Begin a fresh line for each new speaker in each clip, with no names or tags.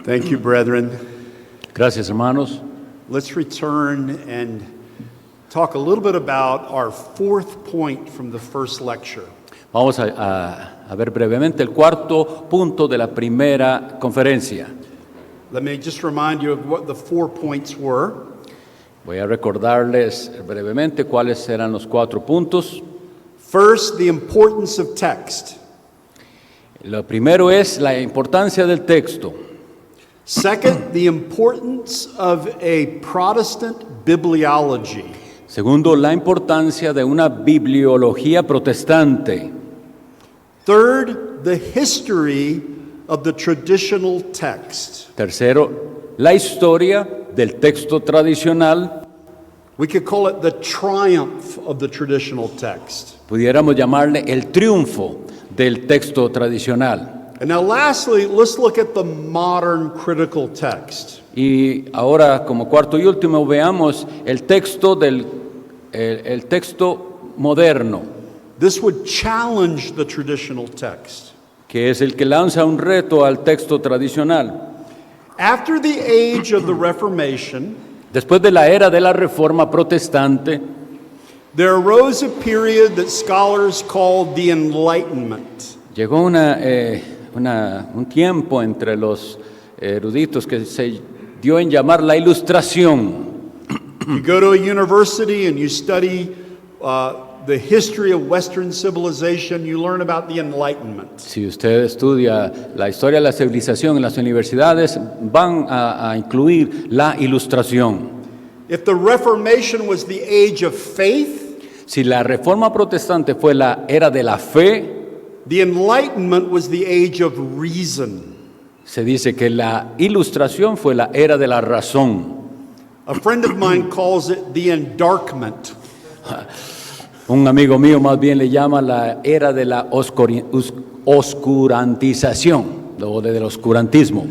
Thank you, brethren.
Gracias, hermanos.
Let's return and talk a little bit about our fourth point from the first lecture.
Vamos a ver brevemente el cuarto punto de la primera conferencia.
Let me just remind you of what the 4 points were.
Voy a recordarles brevemente cuáles eran los 4 puntos.
First, the importance of text.
Lo primero es la importancia del texto.
Second, the importance of a Protestant bibliology.
Segundo, la importancia de una bibliología protestante.
Third, the history of the traditional text.
Tercero, la historia del texto tradicional.
We could call it the triumph of the traditional text.
Pudiéramos llamarle el triunfo del texto tradicional.
And now lastly, let's look at the modern critical text.
Y ahora, como cuarto y último, veamos el texto el texto moderno,
This would challenge the traditional text.
que es el que lanza un reto al texto tradicional.
After the age of the Reformation,
Después de la era de la Reforma protestante,
there arose a period that scholars called the Enlightenment.
llegó un tiempo entre los eruditos que se dio en llamar la Ilustración.
You go to a university and you study the history of Western civilization, you learn about the Enlightenment.
Si usted estudia la historia de la civilización en las universidades, van a incluir la Ilustración.
If the Reformation was the age of faith,
Si la Reforma protestante fue la era de la fe,
the Enlightenment was the age of reason.
se dice que la Ilustración fue la era de la razón.
A friend of mine calls it the Endarkment.
Un amigo mío más bien le llama la era de la oscurantización, o del oscurantismo.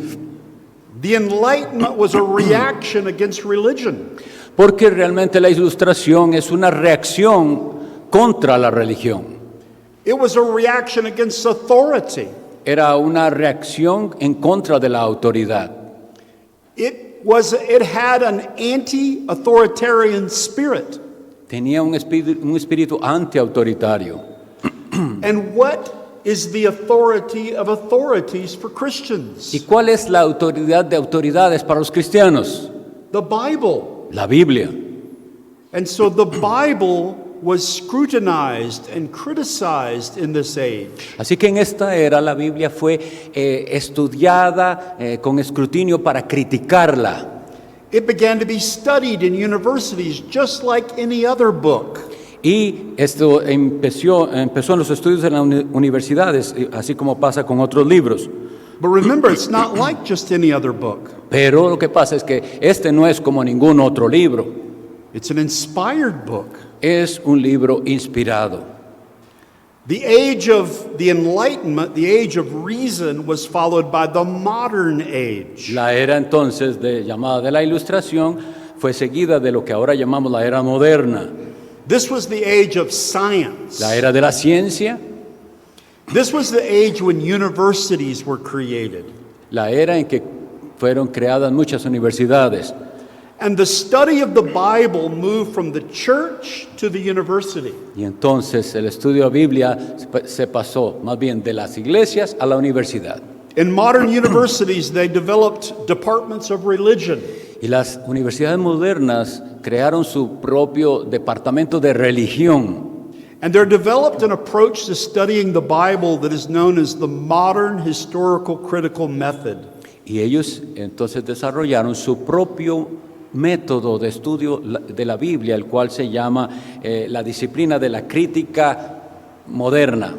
The Enlightenment was a reaction against religion.
Porque realmente la Ilustración es una reacción contra la religión.
It was a reaction against authority.
Era una reacción en contra de la autoridad.
It had an anti-authoritarian spirit.
Tenía un espíritu antiautoritario.
And what is the authority of authorities for Christians?
¿Y cuál es la autoridad de autoridades para los cristianos?
The Bible.
La Biblia.
And so the Bible was scrutinized and criticized in this age.
Así que en esta era la Biblia fue estudiada con escrutinio para criticarla.
It began to be studied in universities just like any other book.
Y esto empezó en los estudios en las universidades, así como pasa con otros libros.
But remember, it's not like just any other book.
Pero lo que pasa es que este no es como ningún otro libro.
It's an inspired book.
Es un libro inspirado.
The age of the Enlightenment, the age of reason, was followed by the modern age.
La era entonces llamada de la Ilustración fue seguida de lo que ahora llamamos la era moderna.
This was the age of science.
La era de la ciencia.
This was the age when universities were created.
La era en que fueron creadas muchas universidades.
And the study of the Bible moved from the church to the university.
Y entonces el estudio de la Biblia se pasó más bien de las iglesias a la universidad.
In modern universities, they developed departments of religion.
Y las universidades modernas crearon su propio departamento de religión.
And there developed an approach to studying the Bible that is known as the modern historical critical method.
Y ellos entonces desarrollaron su propio método de estudio de la Biblia, el cual se llama la disciplina de la crítica moderna.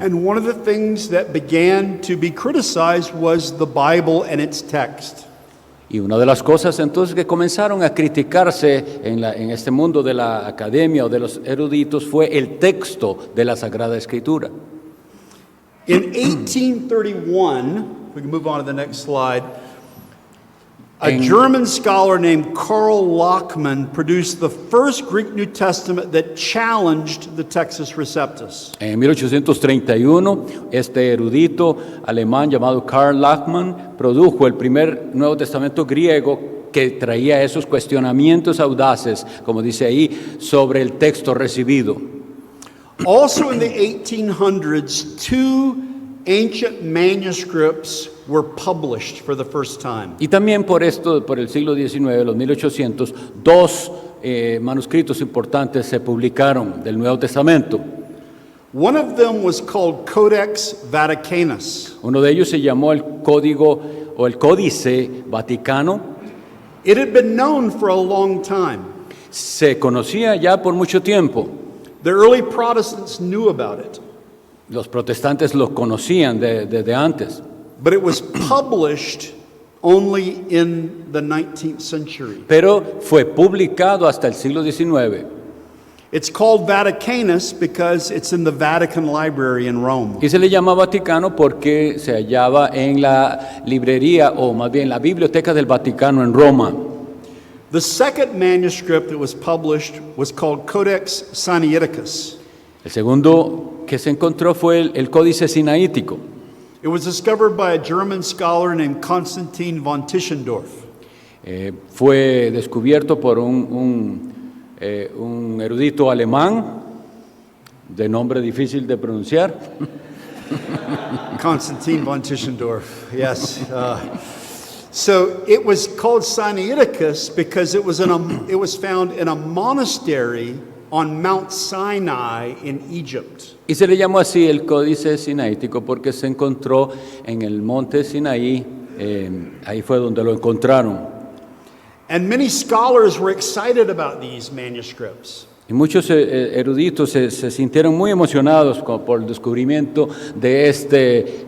And one of the things that began to be criticized was the Bible and its text.
Y una de las cosas entonces que comenzaron a criticarse en este mundo de la academia o de los eruditos fue el texto de la Sagrada Escritura.
In 1831, we can move on to the next slide, A German scholar named Karl Lachmann produced the first Greek New Testament that challenged the Textus Receptus.
En 1831, este erudito alemán llamado Karl Lachmann produjo el primer Nuevo Testamento griego que traía esos cuestionamientos audaces, como dice ahí, sobre el texto recibido.
Also in the 1800s, two ancient manuscripts were published for the first time.
Y también por el siglo XIX, los 1800, dos manuscritos importantes se publicaron del Nuevo Testamento.
One of them was called Codex Vaticanus.
Uno de ellos se llamó el Código o el Códice Vaticano.
It had been known for a long time.
Se conocía ya por mucho tiempo.
The early Protestants knew about it,
Los protestantes lo conocían desde antes,
but it was published only in the 19th century.
pero fue publicado hasta el siglo XIX.
It's called Vaticanus because it's in the Vatican Library in Rome.
Y se le llama Vaticano porque se hallaba en la librería, o más bien la biblioteca del Vaticano en Roma.
The second manuscript that was published was called Codex Sinaiticus.
El segundo que se encontró fue el Códice Sinaítico.
It was discovered by a German scholar named Konstantin von Tischendorf.
Fue descubierto por un erudito alemán de nombre difícil de pronunciar.
Konstantin von Tischendorf, yes. So it was called Sinaiticus because it was found in a monastery on Mount Sinai in Egypt.
Y se le llamó así el Códice Sinaítico porque se encontró en el monte Sinaí, ahí fue donde lo encontraron.
And many scholars were excited about these manuscripts.
Y muchos eruditos se sintieron muy emocionados por el descubrimiento de este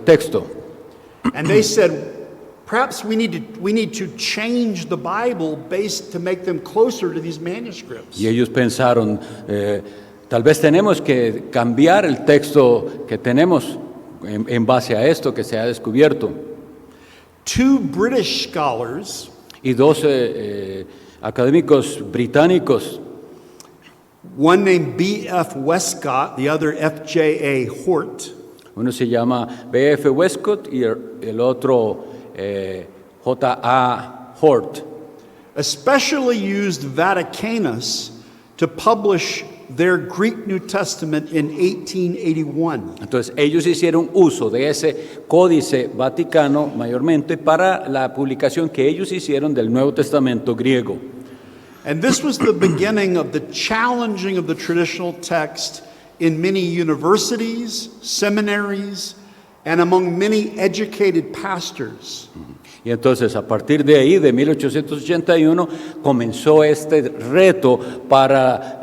texto.
And they said, perhaps we need to change the Bible based to make them closer to these manuscripts.
Y ellos pensaron, tal vez tenemos que cambiar el texto que tenemos en base a esto que se ha descubierto.
Two British scholars,
Y dos académicos británicos,
one named B.F. Westcott, the other F.J.A. Hort,
uno se llama B.F. Westcott y el otro J.A. Hort,
especially used Vaticanus to publish their Greek New Testament in 1881.
Entonces ellos hicieron uso de ese códice vaticano mayormente para la publicación que ellos hicieron del Nuevo Testamento griego.
And this was the beginning of the challenging of the traditional text in many universities, seminaries, and among many educated pastors.
Y entonces a partir de ahí, de 1881, comenzó este reto para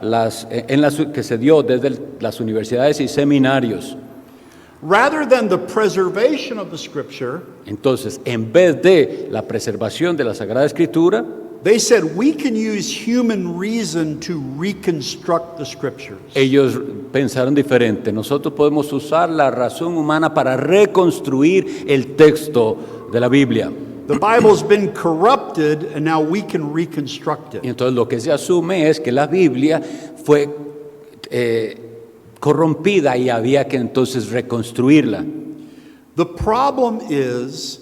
que se dio desde las universidades y seminarios.
Rather than the preservation of the scripture,
Entonces, en vez de la preservación de la Sagrada Escritura,
they said we can use human reason to reconstruct the scriptures.
ellos pensaron diferente. Nosotros podemos usar la razón humana para reconstruir el texto de la Biblia.
The Bible's been corrupted and now we can reconstruct
Y
it.
entonces lo que se asume es que la Biblia fue corrompida y había que entonces reconstruirla.
The problem is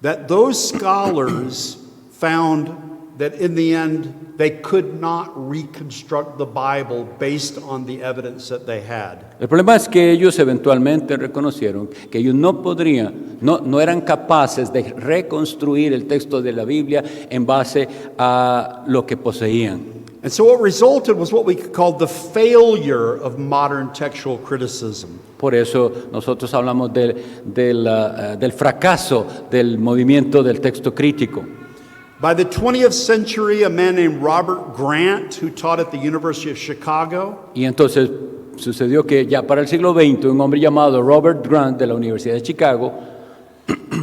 that those scholars found that in the end they could not reconstruct the Bible based on the evidence that they had.
El problema es que ellos eventualmente reconocieron que ellos no eran capaces de reconstruir el texto de la Biblia en base a lo que poseían.
And so what resulted was what we could call the failure of modern textual criticism.
Por eso nosotros hablamos del fracaso del movimiento del texto crítico.
By the 20th century, a man named Robert Grant, who taught at the University of Chicago,
Y entonces sucedió que ya para el siglo XX un hombre llamado Robert Grant de la Universidad de Chicago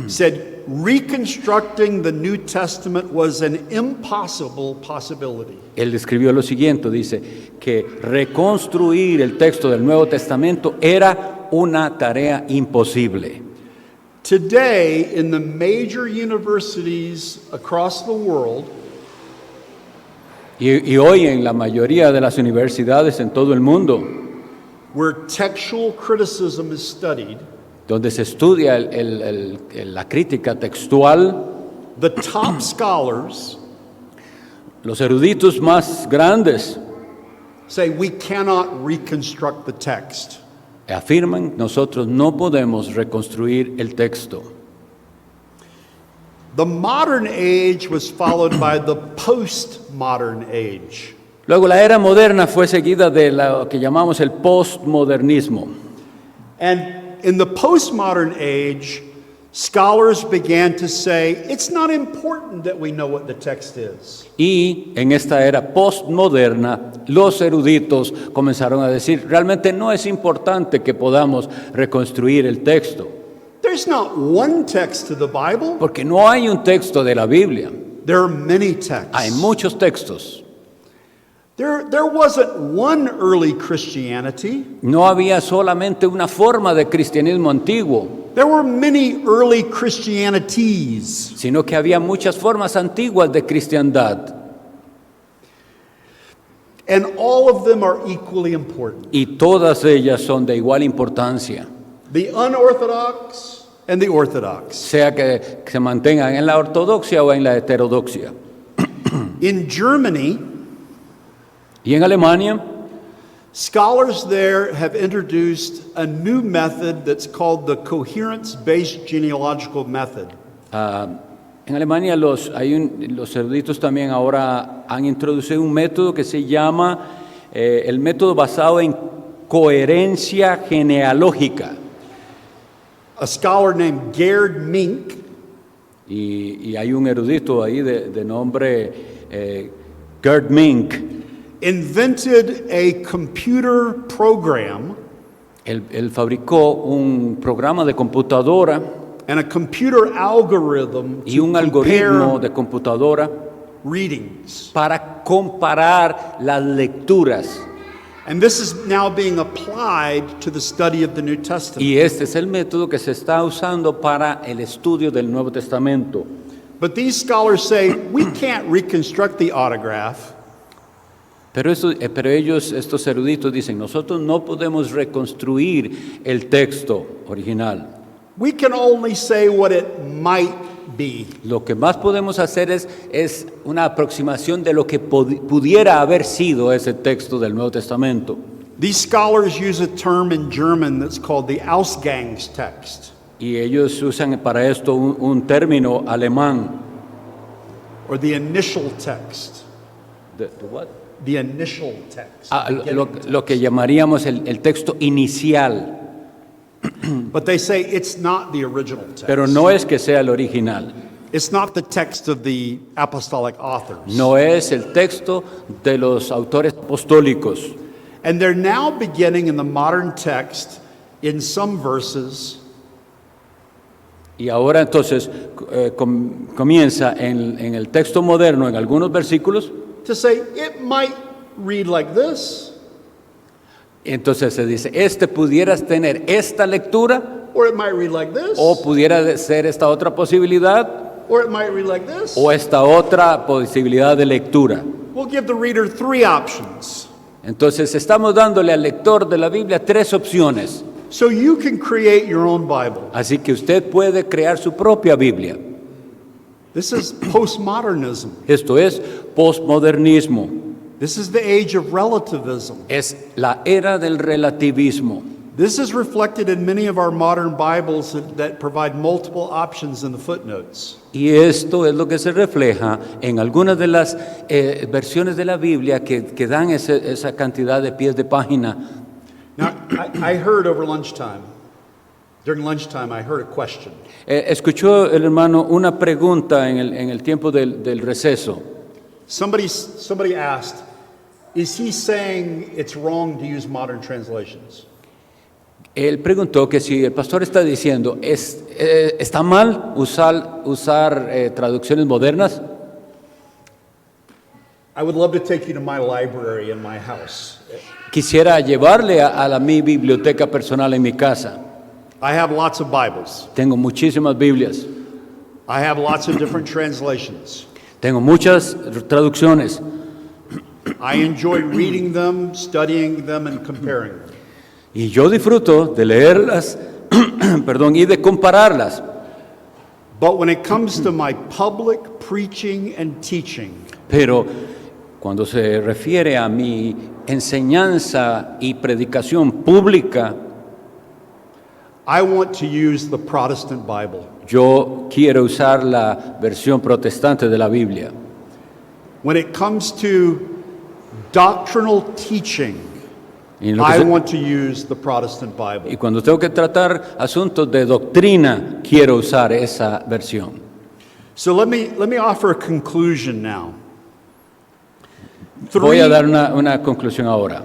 said reconstructing the New Testament was an impossible possibility.
él escribió lo siguiente, dice que reconstruir el texto del Nuevo Testamento era una tarea imposible.
Today, in the major universities across the world,
Y hoy en la mayoría de las universidades en todo el mundo,
where textual criticism is studied,
donde se estudia la crítica textual,
the top scholars
los eruditos más grandes
say we cannot reconstruct the text.
afirman, nosotros no podemos reconstruir el texto.
The modern age was followed by the postmodern age.
Luego la era moderna fue seguida de lo que llamamos el postmodernismo.
And in the postmodern age, scholars began to say it's not important that we know what the text is.
Y en esta era postmoderna, los eruditos comenzaron a decir, realmente no es importante que podamos reconstruir el texto,
There's not one text to the Bible.
porque no hay un texto de la Biblia,
There are many texts.
hay muchos textos.
There wasn't one early Christianity.
No había solamente una forma de cristianismo antiguo,
There were many early Christianities.
sino que había muchas formas antiguas de cristiandad,
And all of them are equally important.
y todas ellas son de igual importancia,
The unorthodox and the orthodox.
sea que se mantengan en la ortodoxia o en la heterodoxia.
In Germany,
Y en Alemania,
scholars there have introduced a new method that's called the coherence-based genealogical method.
en Alemania los eruditos también ahora han introducido un método que se llama el método basado en coherencia genealógica.
A scholar named Gerd Mink
Y hay un erudito ahí de nombre Gerd Mink.
invented a computer program
Él fabricó un programa de computadora
and a computer algorithm
y
to
un algoritmo
compare
de computadora
readings.
para comparar las lecturas.
And this is now being applied to the study of the New Testament.
Y este es el método que se está usando para el estudio del Nuevo Testamento.
But these scholars say we can't reconstruct the autograph.
Pero ellos, estos eruditos, dicen, nosotros no podemos reconstruir el texto original.
We can only say what it might be.
Lo que más podemos hacer es una aproximación de lo que pudiera haber sido ese texto del Nuevo Testamento.
These scholars use a term in German that's called the Ausgangstext,
Y ellos usan para esto un término alemán.
or the initial text.
¿De what?
The initial text.
Lo que llamaríamos el texto inicial,
But they say it's not the original text.
pero no es que sea el original.
It's not the text of the apostolic authors.
No es el texto de los autores apostólicos.
And they're now beginning in the modern text, in some verses,
Y ahora entonces comienza en el texto moderno, en algunos versículos,
to say it might read like this,
entonces se dice, pudieras tener esta lectura,
or it might read like this,
o pudiera ser esta otra posibilidad,
or it might read like this.
o esta otra posibilidad de lectura.
We'll give the reader three options.
Entonces estamos dándole al lector de la Biblia tres opciones,
So you can create your own Bible.
así que usted puede crear su propia Biblia.
This is postmodernism.
Esto es postmodernismo,
This is the age of relativism.
es la era del relativismo.
This is reflected in many of our modern Bibles that provide multiple options in the footnotes.
Y esto es lo que se refleja en algunas de las versiones de la Biblia que dan esa cantidad de pies de página.
Now, I heard over lunchtime, during lunchtime, I heard a question.
Escuchó el hermano una pregunta en el tiempo del receso.
Somebody asked, is he saying it's wrong to use modern translations?
Él preguntó que si el pastor está diciendo, ¿está mal usar traducciones modernas?
I would love to take you to my library in my house.
Quisiera llevarle a mi biblioteca personal en mi casa.
I have lots of Bibles.
Tengo muchísimas Biblias.
I have lots of different translations.
Tengo muchas traducciones.
I enjoy reading them, studying them, and comparing them.
Y yo disfruto de leerlas, perdón, y de compararlas.
But when it comes to my public preaching and teaching,
Pero cuando se refiere a mi enseñanza y predicación pública,
I want to use the Protestant Bible.
yo quiero usar la versión protestante de la Biblia.
When it comes to doctrinal teaching,
Y, en lo que
I
se-
want to use the Protestant
y
Bible.
cuando tengo que tratar asuntos de doctrina, quiero usar esa versión.
So let me offer a conclusion now.
Voy a dar una conclusión ahora.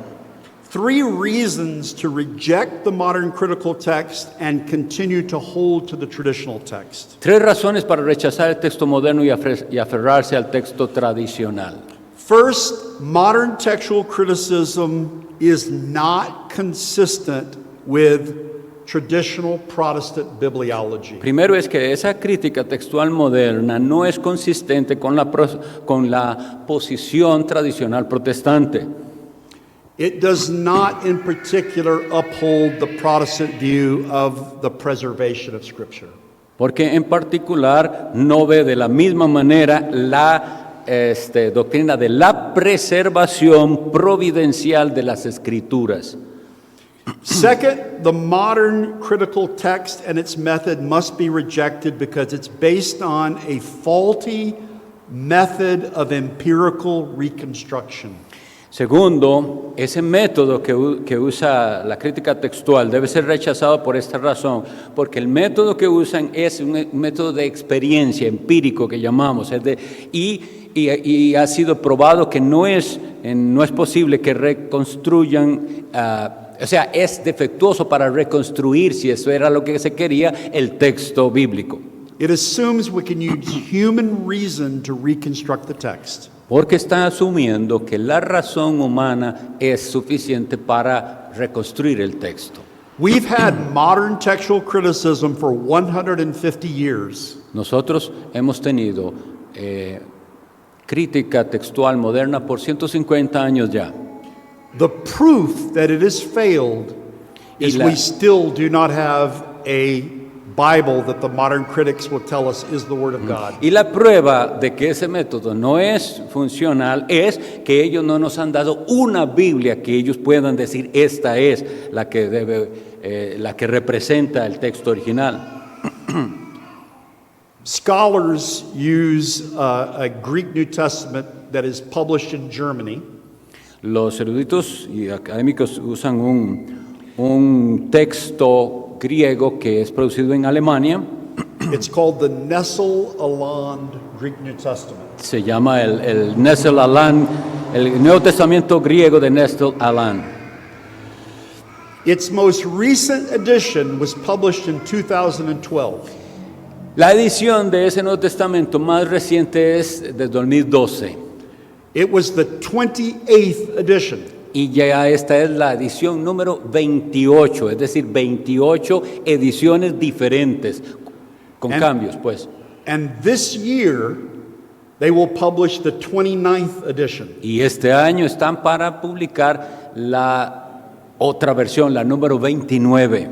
Three reasons to reject the modern critical text and continue to hold to the traditional text.
3 razones para rechazar el texto moderno y aferrarse al texto tradicional.
First, modern textual criticism is not consistent with traditional Protestant bibliology.
Primero es que esa crítica textual moderna no es consistente con la posición tradicional protestante.
It does not, in particular, uphold the Protestant view of the preservation of Scripture.
Porque en particular no ve de la misma manera la doctrina de la preservación providencial de las Escrituras.
Second, the modern critical text and its method must be rejected because it's based on a faulty method of empirical reconstruction.
Segundo, ese método que usa la crítica textual debe ser rechazado por esta razón, porque el método que usan es un método de experiencia empírico que llamamos, y ha sido probado que no es posible que reconstruyan, o sea, es defectuoso para reconstruir, si eso era lo que se quería, el texto bíblico.
It assumes we can use human reason to reconstruct the text.
Porque está asumiendo que la razón humana es suficiente para reconstruir el texto.
We've had modern textual criticism for 150 years.
Nosotros hemos tenido crítica textual moderna por 150 años ya.
The proof that it has failed is we still do not have a Bible that the modern critics will tell us is the Word of God.
Y la prueba de que ese método no es funcional es que ellos no nos han dado una Biblia que ellos puedan decir esta es la que la que representa el texto original.
Scholars use a Greek New Testament that is published in Germany.
Los eruditos y académicos usan un texto griego que es producido en Alemania.
It's called the Nestle-Aland Greek New Testament.
Se llama el Nestle-Aland, el Nuevo Testamento griego de Nestle-Aland.
Its most recent edition was published in 2012.
La edición de ese Nuevo Testamento más reciente es de 2012
It was the 28th edition.
y ya esta es la edición número 28, es decir, 28 ediciones diferentes con cambios, pues.
And this year, they will publish the 29th edition.
Y este año están para publicar la otra versión, la número 29.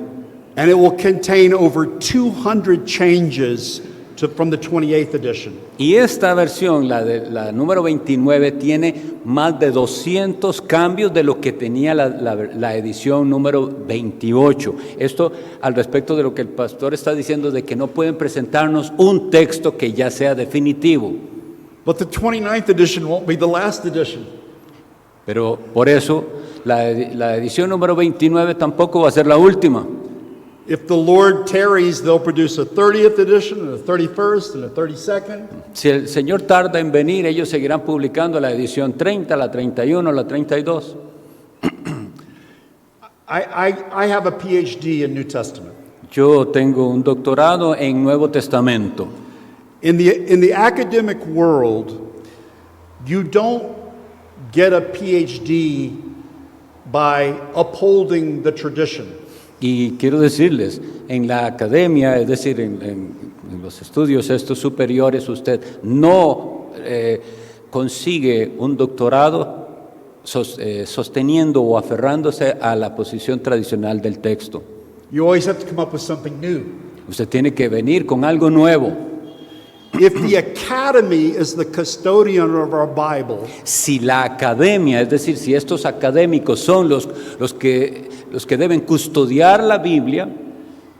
And it will contain over 200 changes from the 28th edition.
Y esta versión, la número 29, tiene más de 200 cambios de lo que tenía la edición número 28. Esto al respecto de lo que el pastor está diciendo, de que no pueden presentarnos un texto que ya sea definitivo.
But the 29th edition won't be the last edition.
Pero por eso la edición número 29 tampoco va a ser la última.
If the Lord tarries, they'll produce a 30th edition, and a 31st, and a 32nd.
Si el Señor tarda en venir, ellos seguirán publicando la edición 30, la 31, la 32.
I have a PhD in New Testament.
Yo tengo un doctorado en Nuevo Testamento.
In the academic world, you don't get a PhD by upholding the tradition.
Y quiero decirles, en la academia, es decir, en los estudios estos superiores, usted no consigue un doctorado sosteniendo o aferrándose a la posición tradicional del texto.
You always have to come up with something new.
Usted tiene que venir con algo nuevo.
If the academy is the custodian of our Bible,
Si la academia, es decir, si estos académicos son los que deben custodiar la Biblia,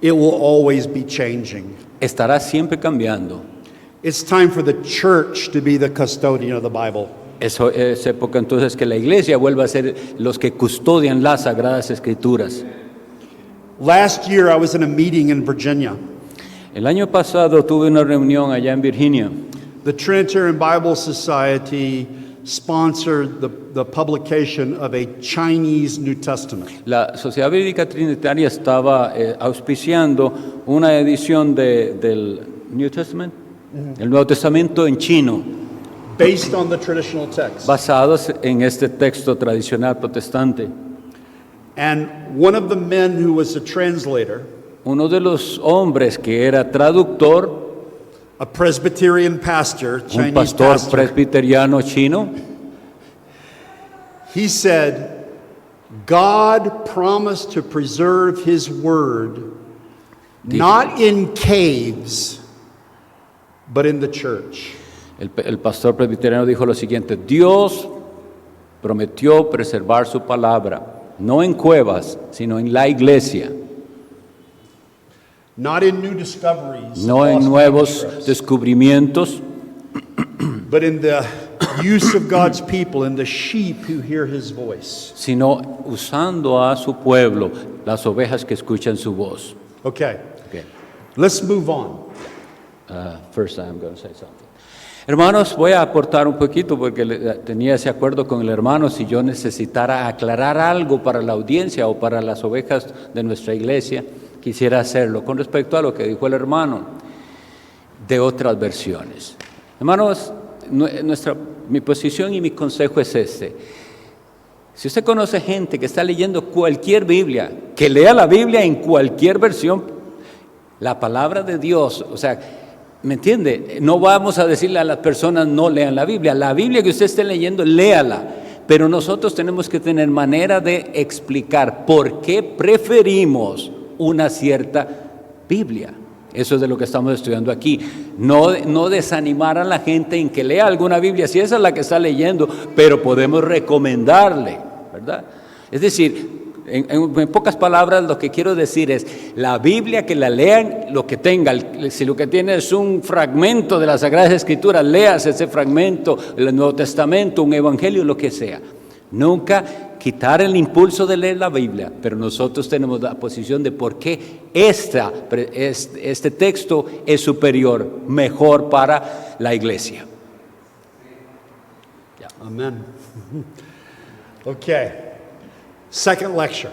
it will always be changing.
estará siempre cambiando.
It's time for the church to be the custodian of the Bible.
Es época entonces que la iglesia vuelva a ser los que custodian las Sagradas Escrituras.
Last year, I was in a meeting in Virginia.
El año pasado tuve una reunión allá en Virginia.
The Trinitarian Bible Society sponsored the publication of a Chinese New Testament.
La Sociedad Bíblica Trinitaria estaba auspiciando una edición del New Testament, el Nuevo Testamento en chino,
Based on the traditional text.
basados en este texto tradicional protestante.
And one of the men who was a translator,
Uno de los hombres que era traductor,
a Presbyterian pastor,
un
Chinese
pastor
pastor,
presbiteriano chino,
he said, God promised to preserve his word not in caves, but in the church.
el pastor presbiteriano dijo lo siguiente: Dios prometió preservar su palabra, no en cuevas, sino en la iglesia,
Not in new discoveries,
no en
lost
nuevos
manuscripts,
descubrimientos,
but in the use of God's people, in the sheep who hear his voice.
sino usando a su pueblo, las ovejas que escuchan su voz.
Okay,
Okay.
let's move on.
First I'm going to say something. Hermanos, voy a aportar un poquito porque tenía ese acuerdo con el hermano. Si yo necesitara aclarar algo para la audiencia o para las ovejas de nuestra iglesia, quisiera hacerlo con respecto a lo que dijo el hermano de otras versiones. Hermanos, mi posición y mi consejo es este. Si usted conoce gente que está leyendo cualquier Biblia, que lea la Biblia en cualquier versión, la palabra de Dios, o sea, ¿me entiende? No vamos a decirle a las personas no lean la Biblia. La Biblia que usted esté leyendo, léala. Pero nosotros tenemos que tener manera de explicar por qué preferimos una cierta Biblia. Eso es de lo que estamos estudiando aquí. No desanimar a la gente en que lea alguna Biblia, si esa es la que está leyendo, pero podemos recomendarle, ¿verdad? Es decir, en pocas palabras, lo que quiero decir es, la Biblia que la lean, lo que tenga, si lo que tiene es un fragmento de las Sagradas Escrituras, leas ese fragmento, el Nuevo Testamento, un evangelio, lo que sea. Nunca quitar el impulso de leer la Biblia, pero nosotros tenemos la posición de por qué este texto es superior, mejor para la iglesia.
Amen. Okay. Second lecture.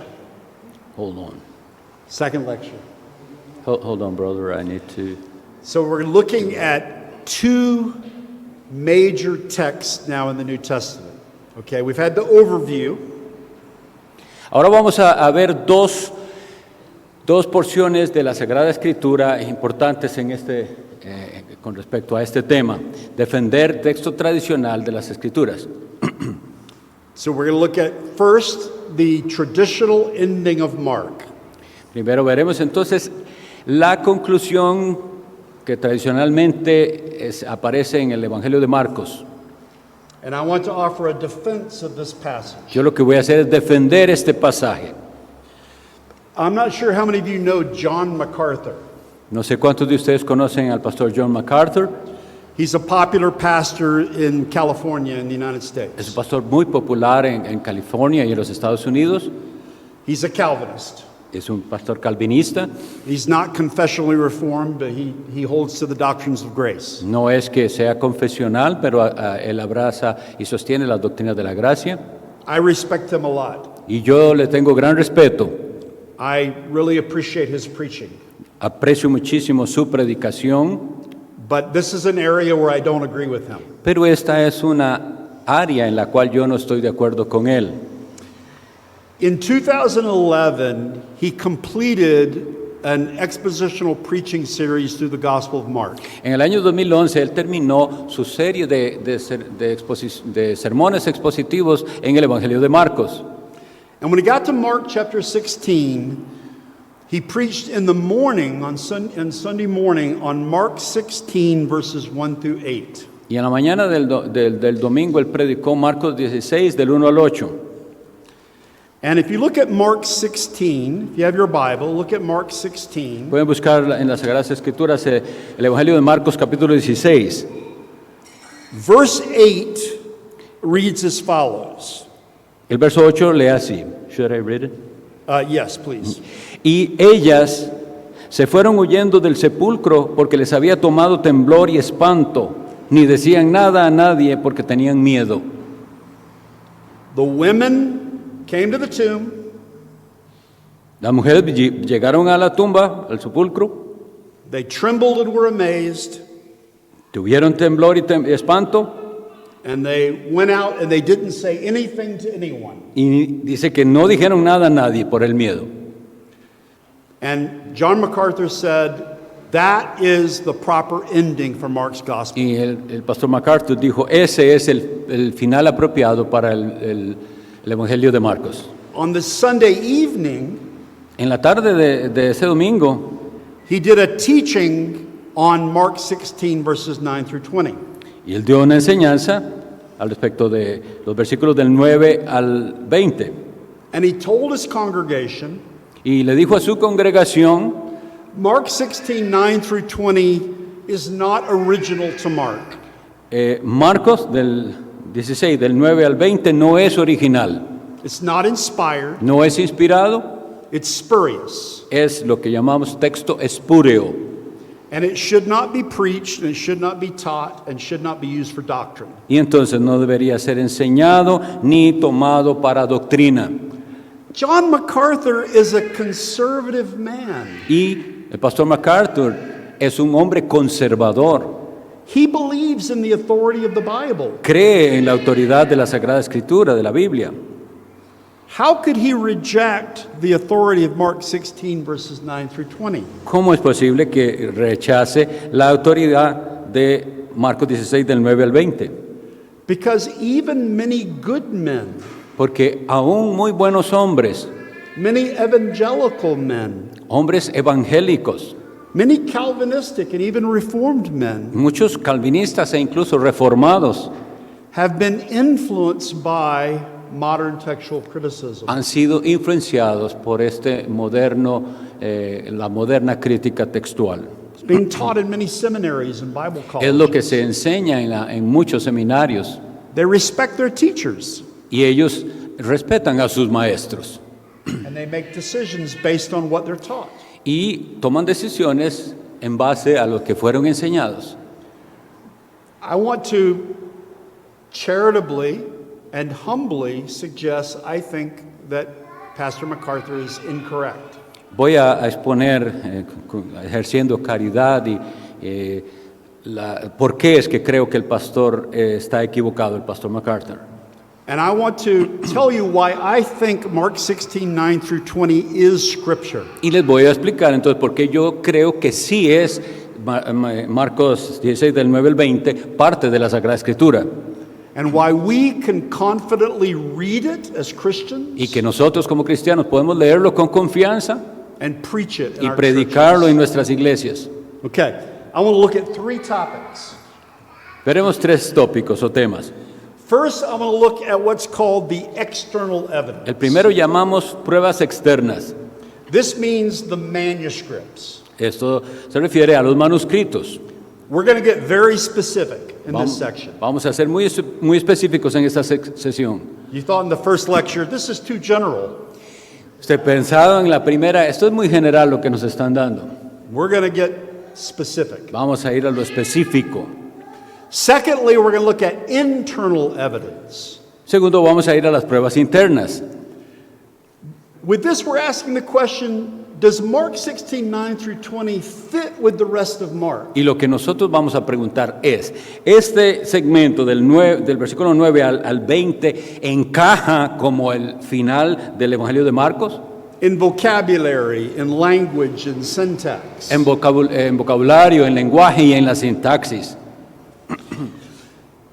Hold on.
Second lecture.
Hold on, brother, I need to...
So we're looking at two major texts now in the New Testament. Okay, we've had the overview.
Ahora vamos a ver dos porciones de la Sagrada Escritura importantes con respecto a este tema. Defender texto tradicional de las Escrituras.
So we're going to look at first the traditional ending of Mark.
Primero veremos entonces la conclusión que tradicionalmente aparece en el Evangelio de Marcos.
And I want to offer a defense of this passage.
Yo lo que voy a hacer es defender este pasaje.
I'm not sure how many of you know John MacArthur.
No sé cuántos de ustedes conocen al pastor John MacArthur.
He's a popular pastor in California in the United
Es
States.
un pastor muy popular en California y en los Estados Unidos.
He's a Calvinist.
Es un pastor calvinista.
He's not confessionally reformed, but he holds to the doctrines of grace.
No es que sea confesional, pero él abraza y sostiene las doctrinas de la gracia.
I respect him a lot.
Y yo le tengo gran respeto.
I really appreciate his preaching.
Aprecio muchísimo su predicación,
But this is an area where I don't agree with him.
pero esta es una área en la cual yo no estoy de acuerdo con él.
In 2011, he completed an expositional preaching series through the Gospel of Mark.
En el año 2011 él terminó su serie de sermones expositivos en el Evangelio de Marcos.
And when he got to Mark chapter 16, he preached in the morning, on Sunday morning, on Mark 16, verses 1 through 8.
Y en la mañana del domingo él predicó Marcos 16 del 1 al 8.
And if you look at Mark 16, if you have your Bible, look at Mark 16.
Pueden buscar en las Sagradas Escrituras el Evangelio de Marcos capítulo 16.
Verse 8 reads as follows.
El verso 8 lee así. Should I read it?
Yes, please.
Y ellas se fueron huyendo del sepulcro porque les había tomado temblor y espanto, ni decían nada a nadie porque tenían miedo.
The women came to the tomb.
Las mujeres llegaron a la tumba, al sepulcro,
They trembled and were amazed,
tuvieron temblor y espanto,
and they went out and they didn't say anything to anyone.
y dice que no dijeron nada a nadie por el miedo.
And John MacArthur said, that is the proper ending for Mark's gospel.
Y el pastor MacArthur dijo, ese es el final apropiado para el Evangelio de Marcos.
On the Sunday evening,
En la tarde de ese domingo,
he did a teaching on Mark 16, verses 9 through 20.
y él dio una enseñanza al respecto de los versículos del 9 al 20.
And he told his congregation,
Y le dijo a su congregación,
Mark 16, 9 through 20 is not original to Mark.
Marcos del 16, del 9 al 20, no es original,
It's not inspired,
no es inspirado,
it's spurious.
es lo que llamamos texto espúreo.
And it should not be preached, and it should not be taught, and should not be used for doctrine.
Y entonces no debería ser enseñado ni tomado para doctrina.
John MacArthur is a conservative man.
Y el pastor MacArthur es un hombre conservador,
He believes in the authority of the Bible.
cree en la autoridad de la Sagrada Escritura, de la Biblia.
How could he reject the authority of Mark 16, verses 9 through 20?
¿Cómo es posible que rechace la autoridad de Marcos 16 del 9 al 20?
Because even many good men,
Porque aún muy buenos hombres,
many evangelical men,
hombres evangélicos,
many Calvinistic and even Reformed men
muchos calvinistas e incluso reformados
have been influenced by modern textual criticism.
han sido influenciados por la moderna crítica textual.
It's being taught in many seminaries and Bible
Es lo que
colleges.
se enseña en muchos seminarios
They respect their teachers
y ellos respetan a sus maestros
and they make decisions based on what they're taught.
y toman decisiones en base a lo que fueron enseñados.
I want to charitably and humbly suggest I think that Pastor MacArthur is incorrect.
Voy a exponer, ejerciendo caridad, por qué es que creo que el pastor está equivocado, el pastor MacArthur.
And I want to tell you why I think Mark 16, 9 through 20 is Scripture.
Y les voy a explicar entonces por qué yo creo que sí es Marcos 16 del 9 al 20 parte de la Sagrada Escritura.
And why we can confidently read it as Christians
Y que nosotros como cristianos podemos leerlo con confianza
and preach it in
y
our
predicarlo
churches.
en nuestras iglesias.
Okay, I want to look at three topics.
Veremos tres tópicos o temas.
First, I want to look at what's called the external evidence.
El primero llamamos pruebas externas.
This means the manuscripts.
Esto se refiere a los manuscritos.
We're going to get very specific in this section.
Vamos a ser muy específicos en esta sesión.
You thought in the first lecture, this is too general.
Usted pensado en la primera, esto es muy general lo que nos están dando.
We're going to get specific.
Vamos a ir a lo específico.
Secondly, we're going to look at internal evidence.
Segundo, vamos a ir a las pruebas internas.
With this, we're asking the question, does Mark 16:9 through 20 fit with the rest of Mark?
Y lo que nosotros vamos a preguntar es, ¿este segmento del versículo 9 al 20 encaja como el final del Evangelio de Marcos?
In vocabulary, in language, in syntax.
En vocabulario, en lenguaje y en la sintaxis.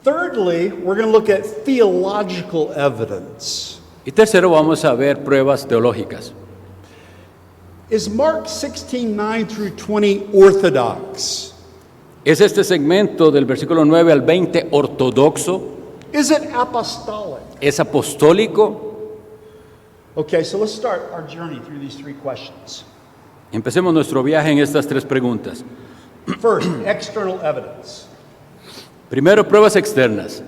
Thirdly, we're going to look at theological evidence.
Y tercero, vamos a ver pruebas teológicas.
Is Mark 16:9 through 20 orthodox?
¿Es este segmento del versículo 9 al 20 ortodoxo?
Is it apostolic?
¿Es apostólico?
Okay, so let's start our journey through these three questions.
Empecemos nuestro viaje en estas tres preguntas.
First, external evidence.
Primero, pruebas externas.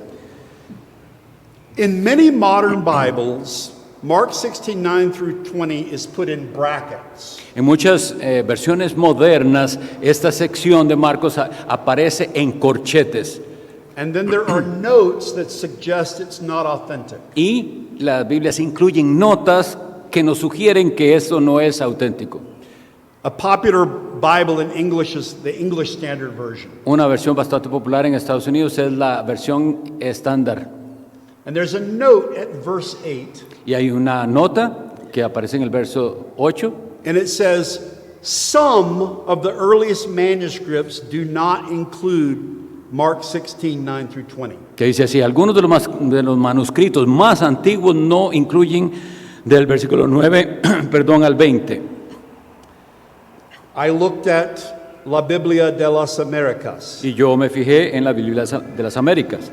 In many modern Bibles, Mark 16:9 through 20 is put in brackets.
En muchas versiones modernas, esta sección de Marcos aparece en corchetes.
And then there are notes that suggest it's not authentic.
Y las Biblias incluyen notas que nos sugieren que esto no es auténtico.
A popular Bible in English is the English Standard Version.
Una versión bastante popular en Estados Unidos es la versión estándar.
And there's a note at verse 8,
Y hay una nota que aparece en el verso 8
and it says, some of the earliest manuscripts do not include Mark 16:9 through 20.
que dice así, algunos de los manuscritos más antiguos no incluyen del versículo 9 perdón, al 20.
I looked at La Biblia de las Americas.
Y yo me fijé en la Biblia de las Américas.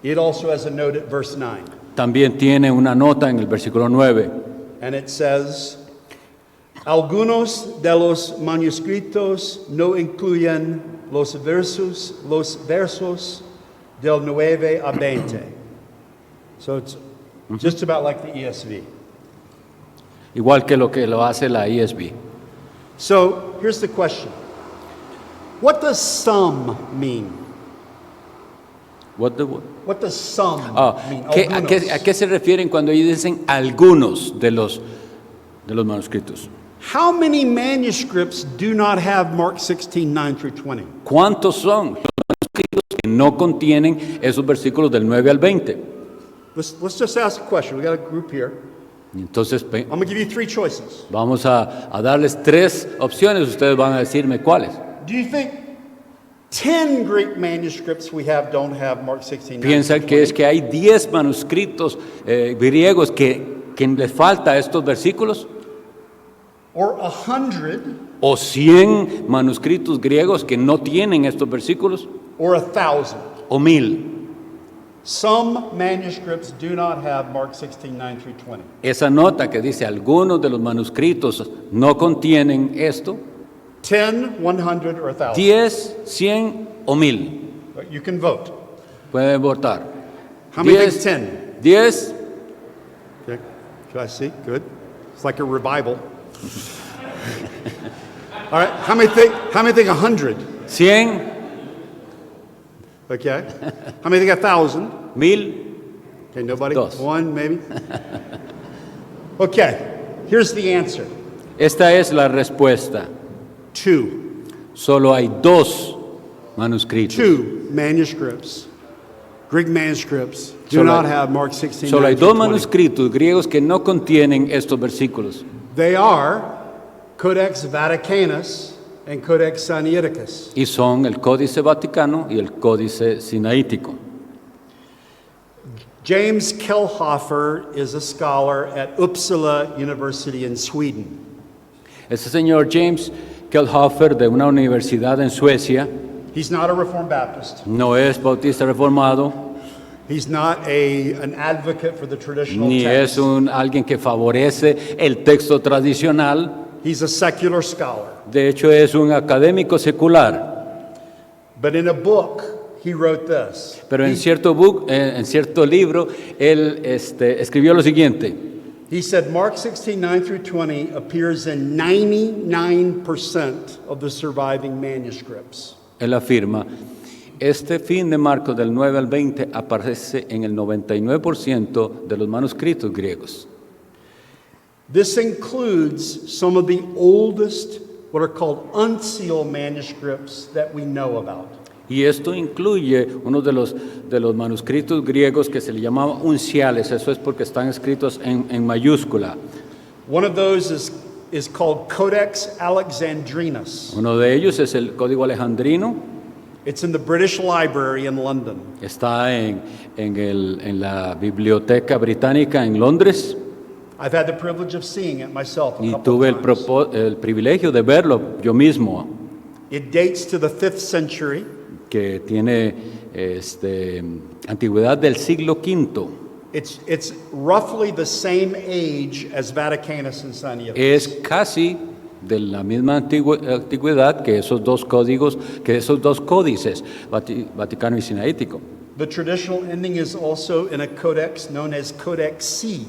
It also has a note at verse 9,
También tiene una nota en el versículo 9.
and it says, algunos de los manuscritos no incluyen los versos del 9 a 20. So it's just about like the ESV.
Igual que lo hace la ESV.
So here's the question. What does some mean?
What?
What does some mean?
¿A qué se refieren cuando ellos dicen algunos de los manuscritos?
How many manuscripts do not have Mark 16:9 through 20?
¿Cuántos son los manuscritos que no contienen esos versículos del 9 al 20?
Let's just ask a question. We got a group here.
Entonces
I'm going to give you three choices.
vamos a darles tres opciones, ustedes van a decirme cuáles.
Do you think 10 Greek manuscripts we have don't have Mark 16:9?
Piensa que es que hay 10 manuscritos griegos que les falta estos versículos,
Or 100
o 100 manuscritos griegos que no tienen estos versículos,
or 1,000?
o 1000.
Some manuscripts do not have Mark 16:9 through 20.
Esa nota que dice algunos de los manuscritos no contienen esto,
10, 100, or 1,000.
10, 100 o 1000.
You can vote.
Pueden votar.
How many think 10?
10,
Okay. Can I see? Good. It's like a revival. All right. How many think 100?
100,
Okay. How many think 1,000?
1000.
Okay, nobody?
Dos.
One, maybe? Okay. Here's the answer.
Esta es la respuesta.
2.
Solo hay 2 manuscritos.
2 manuscripts, Greek manuscripts, do
Solo
not
hay-
have Mark 16:9
Solo hay
through
2
20.
manuscritos griegos que no contienen estos versículos.
They are Codex Vaticanus and Codex Sinaiticus.
Y son el Códice Vaticano y el Códice Sinaítico.
James Kelhofer is a scholar at Uppsala University in Sweden.
Este señor James Kelhofer, de una universidad en Suecia,
He's not a Reformed Baptist.
no es bautista reformado,
He's not an advocate for the traditional
ni
text.
es alguien que favorece el texto tradicional.
He's a secular scholar.
De hecho, es un académico secular.
But in a book, he wrote this.
Pero en cierto libro, él escribió lo siguiente.
He said Mark 16:9 through 20 appears in 99% of the surviving manuscripts.
Él afirma, este fin de Marcos del 9 al 20 aparece en el 99% de los manuscritos griegos.
This includes some of the oldest, what are called unsealed manuscripts that we know about.
Y esto incluye uno de los manuscritos griegos que se le llamaba unciales, eso es porque están escritos en mayúscula.
One of those is called Codex Alexandrinus.
Uno de ellos es el Código Alejandrino,
It's in the British Library in London.
está en la Biblioteca Británica en Londres,
I've had the privilege of seeing it myself a
y
couple
tuve
of times.
el privilegio de verlo yo mismo,
It dates to the 5th century.
que tiene antigüedad del siglo V.
It's roughly the same age as Vaticanus and Sinaiticus.
Es casi de la misma antigüedad que esos dos códigos, que esos dos códices, Vaticano y Sinaítico.
The traditional ending is also in a codex known as Codex C.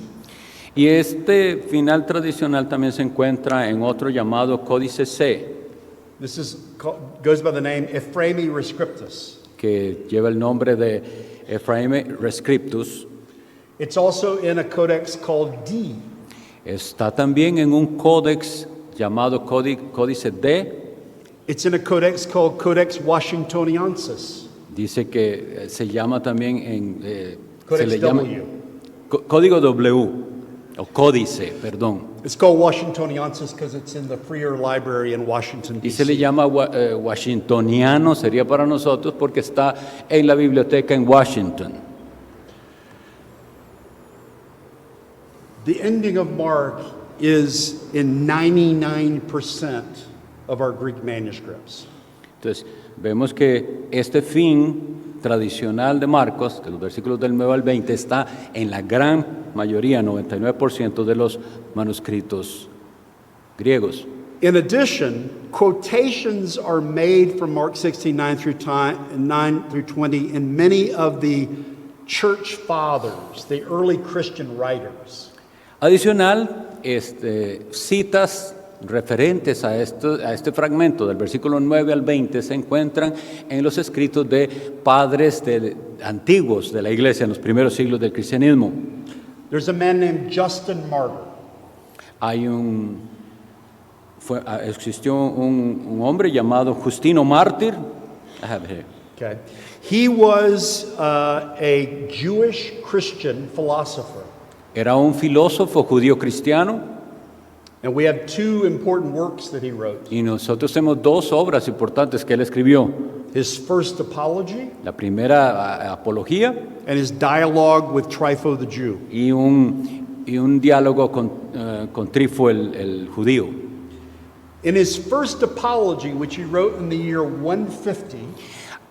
Y este final tradicional también se encuentra en otro llamado Códice C,
This goes by the name Ephraemi Rescriptus.
que lleva el nombre de Ephraemi Rescriptus.
It's also in a codex called D.
Está también en un códex llamado Códice D.
It's in a codex called Codex Washingtoniensis.
Dice que se llama también se
Codex
le llama
W.
Código W, o Códice, perdón.
It's called Washingtoniensis because it's in the Freer Library in Washington,
Y se le
D.C.
llama washingtoniano, sería para nosotros, porque está en la biblioteca en Washington.
The ending of Mark is in 99% of our Greek manuscripts.
Entonces, vemos que este fin tradicional de Marcos, de los versículos del 9 al 20, está en la gran mayoría, 99% de los manuscritos griegos.
In addition, quotations are made from Mark 16, 9 through 20 in many of the church fathers, the early Christian writers.
Adicional, citas referentes a este fragmento del versículo 9 al 20 se encuentran en los escritos de padres antiguos de la iglesia en los primeros siglos del cristianismo.
There's a man named Justin Martyr.
Existió un hombre llamado Justino Mártir. I have it here.
Okay. He was a Jewish Christian philosopher.
Era un filósofo judío cristiano.
And we have two important works that he wrote.
Y nosotros tenemos dos obras importantes que él escribió.
His first apology
La primera, Apología,
and his dialogue with Trypho the Jew.
y un diálogo con Trifo el judío.
In his first apology, which he wrote in the year 150,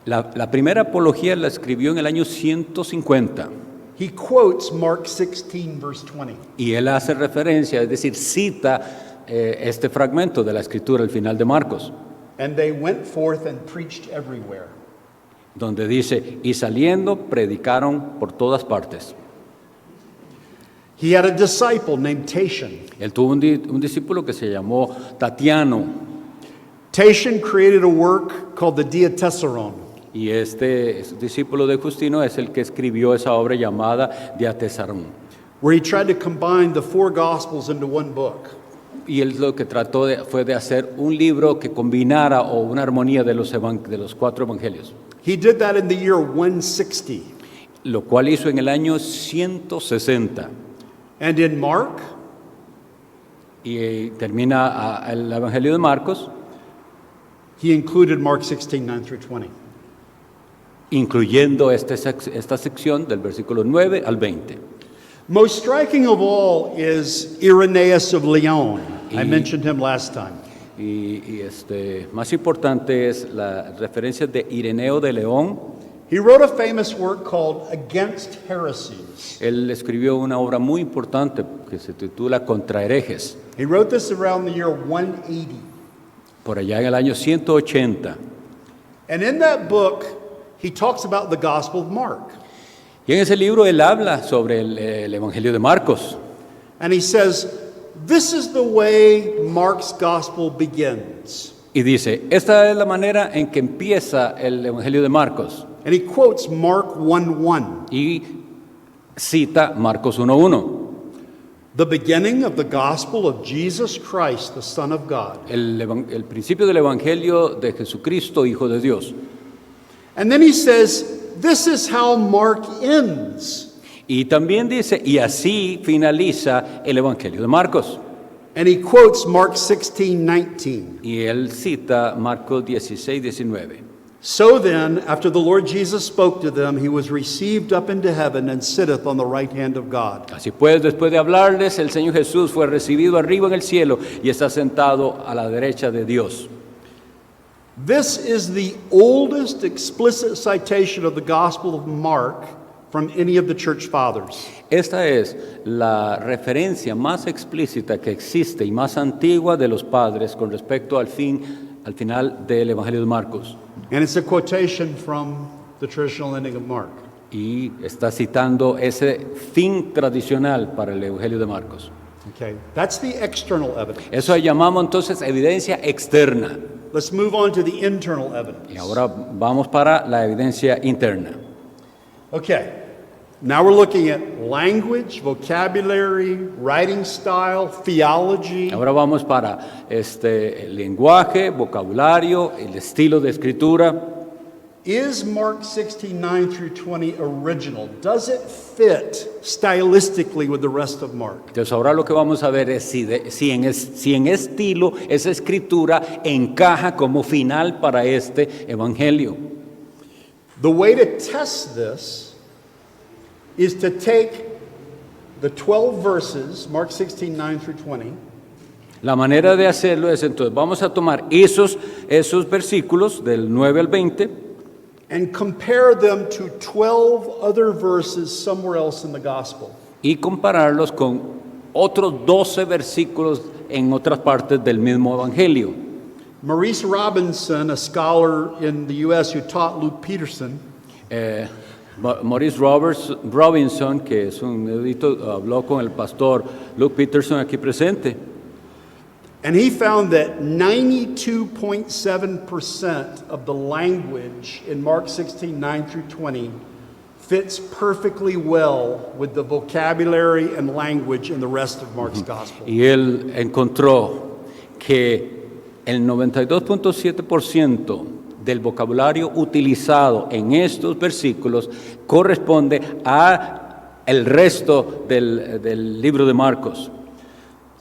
La primera apología la escribió en el año 150
he quotes Mark 16, verse 20.
y él hace referencia, es decir, cita este fragmento de la escritura al final de Marcos,
And they went forth and preached everywhere.
donde dice, y saliendo predicaron por todas partes.
He had a disciple named Tatian.
Él tuvo un discípulo que se llamó Tatiano,
Tatian created a work called the Diatessaron.
y este discípulo de Justino es el que escribió esa obra llamada Diatessaron.
Where he tried to combine the four Gospels into one book.
Y él lo que trató fue de hacer un libro que combinara o una armonía de los cuatro evangelios,
He did that in the year 160.
lo cual hizo en el año 160.
And in Mark,
Y termina el evangelio de Marcos,
he included Mark 16, 9 through 20.
incluyendo esta sección del versículo 9 al 20.
Most striking of all is Irenaeus of Lyon. I
Y-
mentioned him last time.
Y más importante es la referencia de Ireneo de León.
He wrote a famous work called Against Heresies.
Él escribió una obra muy importante que se titula Contra herejes,
He wrote this around the year 180.
por allá en el año 180.
And in that book, he talks about the Gospel of Mark.
Y en ese libro él habla sobre el Evangelio de Marcos.
And he says, this is the way Mark's Gospel begins.
Y dice, esta es la manera en que empieza el Evangelio de Marcos.
And he quotes Mark 1:1.
Y cita Marcos 1:1.
the beginning of the gospel of Jesus Christ, the Son of God.
El principio del Evangelio de Jesucristo, Hijo de Dios.
And then he says, this is how Mark ends.
Y también dice, y así finaliza el Evangelio de Marcos.
And he quotes Mark 16:19.
Y él cita Marcos 16, 19.
So then, after the Lord Jesus spoke to them, he was received up into heaven and sitteth on the right hand of God.
Así pues, después de hablarles, el Señor Jesús fue recibido arriba en el cielo y está sentado a la derecha de Dios.
This is the oldest explicit citation of the Gospel of Mark from any of the church fathers.
Esta es la referencia más explícita que existe y más antigua de los padres con respecto al final del Evangelio de Marcos.
And it's a quotation from the traditional ending of Mark.
Y está citando ese fin tradicional para el Evangelio de Marcos.
Okay, that's the external evidence.
Eso llamamos entonces evidencia externa.
Let's move on to the internal evidence.
Y ahora vamos para la evidencia interna.
Okay, now we're looking at language, vocabulary, writing style, theology.
Ahora vamos para el lenguaje, vocabulario, el estilo de escritura.
Is Mark 16:9 through 20 original? Does it fit stylistically with the rest of Mark?
Entonces ahora lo que vamos a ver es si en estilo esa escritura encaja como final para este evangelio.
The way to test this is to take the 12 verses, Mark 16:9 through 20,
La manera de hacerlo es entonces vamos a tomar esos versículos del 9 al 20
and compare them to 12 other verses somewhere else in the gospel.
y compararlos con otros 12 versículos en otras partes del mismo evangelio.
Maurice Robinson, a scholar in the U.S. who taught Luke Peterson,
Maurice Robinson, que es un erudito, habló con el pastor Luke Peterson aquí presente.
and he found that 92.7% of the language in Mark 16:9 through 20 fits perfectly well with the vocabulary and language in the rest of Mark's gospel.
Y él encontró que el 92.7% del vocabulario utilizado en estos versículos corresponde a el resto del libro de Marcos.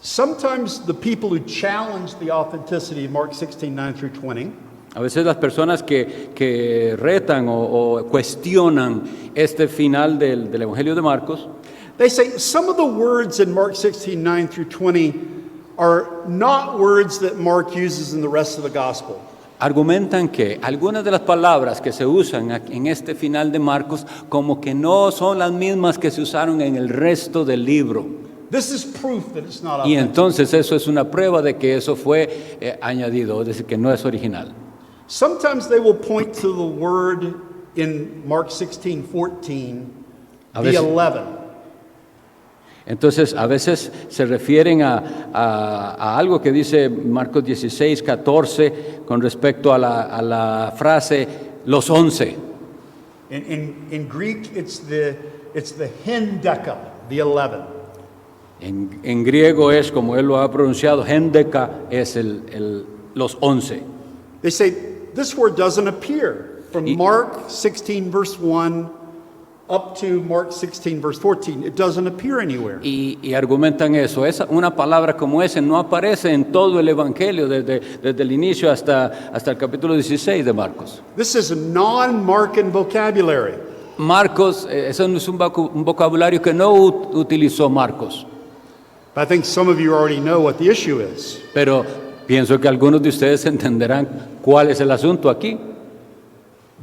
Sometimes the people who challenge the authenticity of Mark 16:9 through 20
A veces las personas que retan o cuestionan este final del Evangelio de Marcos,
they say some of the words in Mark 16:9 through 20 are not words that Mark uses in the rest of the gospel.
argumentan que algunas de las palabras que se usan en este final de Marcos como que no son las mismas que se usaron en el resto del libro.
This is proof that it's not
Y
authentic.
entonces eso es una prueba de que eso fue añadido, es decir, que no es original.
Sometimes they will point to the word in Mark 16:14,
A
the
veces-
11.
Entonces a veces se refieren a algo que dice Marcos 16, 14 con respecto a la frase los 11.
In Greek, it's the hendeca, the 11.
En griego es, como él lo ha pronunciado, hendeka es los 11.
They say this word doesn't appear from
Y-
Mark 16 verse 1 up to Mark 16 verse 14. It doesn't appear anywhere.
Y argumentan eso. Una palabra como esa no aparece en todo el Evangelio, desde el inicio hasta el capítulo 16 de Marcos.
This is non-Markan vocabulary.
Marcos, eso no es un vocabulario que no utilizó Marcos.
I think some of you already know what the issue is.
Pero pienso que algunos de ustedes entenderán cuál es el asunto aquí.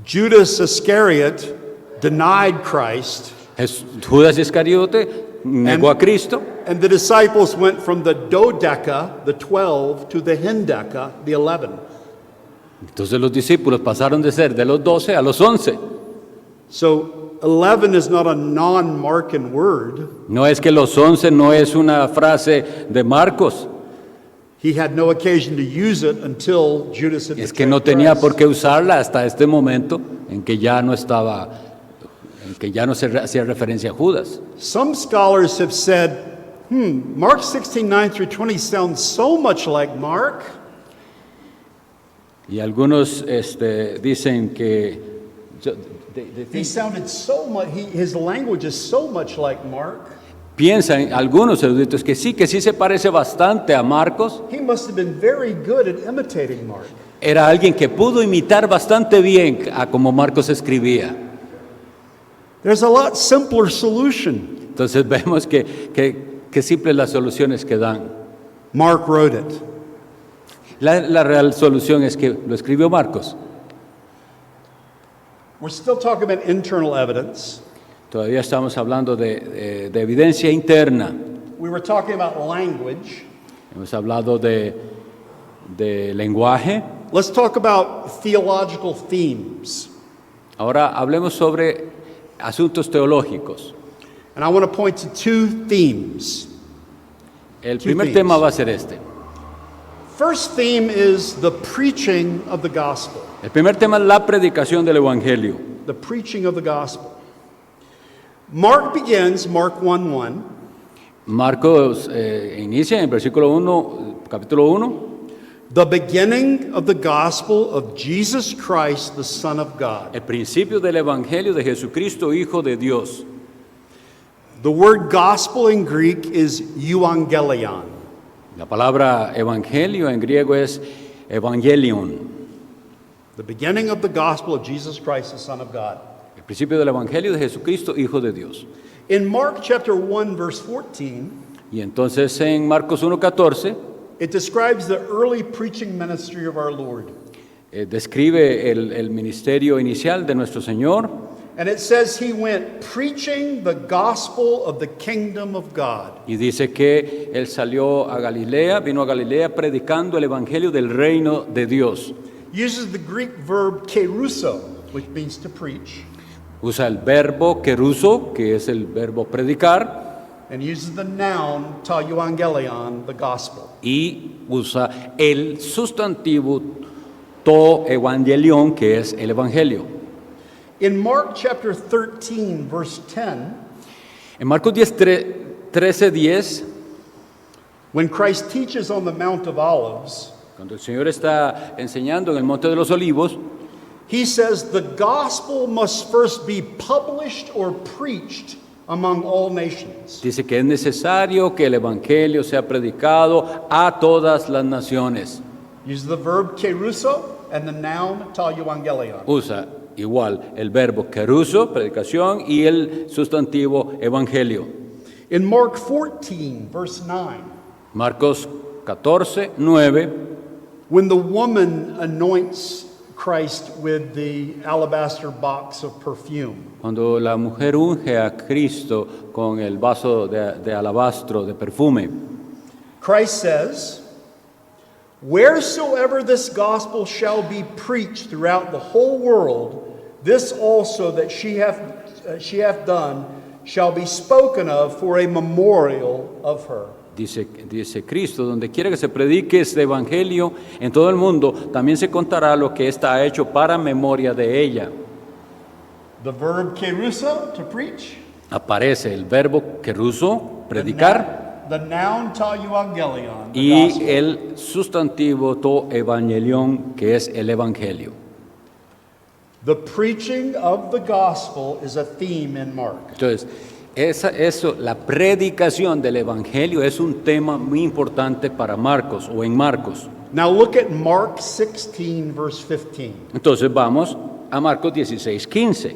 Judas Iscariot denied Christ,
Judas Iscariote negó a Cristo
and the disciples went from the dodeca, the 12, to the hendeca, the 11.
Entonces los discípulos pasaron de ser de los 12 a los 11.
So 11 is not a non-Markan word.
No es que los 11 no es una frase de Marcos,
He had no occasion to use it until Judas had
es que
betrayed
no tenía
Christ.
por qué usarla hasta este momento en que ya no se hacía referencia a Judas.
Some scholars have said Mark 16, 9 through 20 sounds so much like Mark.
Y algunos dicen que
He sounded so much, his language is so much like Mark.
piensan algunos eruditos que sí se parece bastante a Marcos.
He must have been very good at imitating Mark.
Era alguien que pudo imitar bastante bien a como Marcos escribía.
There's a lot simpler solution.
Entonces vemos que simples las soluciones que dan.
Mark wrote it.
La real solución es que lo escribió Marcos.
We're still talking about internal evidence.
Todavía estamos hablando de evidencia interna.
We were talking about language.
Hemos hablado de lenguaje.
Let's talk about theological themes.
Ahora hablemos sobre asuntos teológicos.
And I want to point to two themes.
El
Two
primer
themes.
tema va a ser este.
First theme is the preaching of the gospel.
El primer tema es la predicación del Evangelio.
The preaching of the gospel. Mark begins, Mark 1:1.
Marcos inicia en el versículo 1, capítulo 1,
The beginning of the gospel of Jesus Christ, the Son of God.
el principio del Evangelio de Jesucristo, Hijo de Dios.
The word gospel in Greek is euangelion.
La palabra evangelio en griego es evangelion.
The beginning of the gospel of Jesus Christ, the Son of God.
El principio del Evangelio de Jesucristo, Hijo de Dios.
In Mark chapter 1, verse 14,
Y entonces en Marcos 1:14
it describes the early preaching ministry of our Lord.
describe el ministerio inicial de nuestro Señor.
And it says he went preaching the gospel of the kingdom of God.
Y dice que él salió a Galilea, vino a Galilea predicando el Evangelio del reino de Dios.
Uses the Greek verb keruso, which means to preach,
Usa el verbo keruso, que es el verbo predicar,
and uses the noun ta euangelion, the gospel.
y usa el sustantivo to evangelion, que es el Evangelio.
In Mark chapter 13, verse 10,
En Marcos 13:10,
when Christ teaches on the Mount of Olives,
cuando el Señor está enseñando en el Monte de los Olivos,
he says the gospel must first be published or preached among all nations.
dice que es necesario que el Evangelio sea predicado a todas las naciones.
Uses the verb keruso and the noun ta euangelion.
Usa igual el verbo keruso, predicación, y el sustantivo evangelio.
In Mark 14, verse 9,
Marcos 14:9,
when the woman anoints Christ with the alabaster box of perfume,
cuando la mujer unge a Cristo con el vaso de alabastro de perfume,
Christ says, wheresoever this gospel shall be preached throughout the whole world, this also that she hath done shall be spoken of for a memorial of her.
dice Cristo, donde quiera que se predique este evangelio en todo el mundo, también se contará lo que ésta ha hecho para memoria de ella.
The verb keruso, to preach,
Aparece el verbo keruso, predicar,
the noun ta euangelion, the
y
gospel.
el sustantivo to evangelion, que es el evangelio.
The preaching of the gospel is a theme in Mark.
Entonces, la predicación del evangelio es un tema muy importante para Marcos o en Marcos.
Now look at Mark 16, verse 15.
Entonces vamos a Marcos 16:15.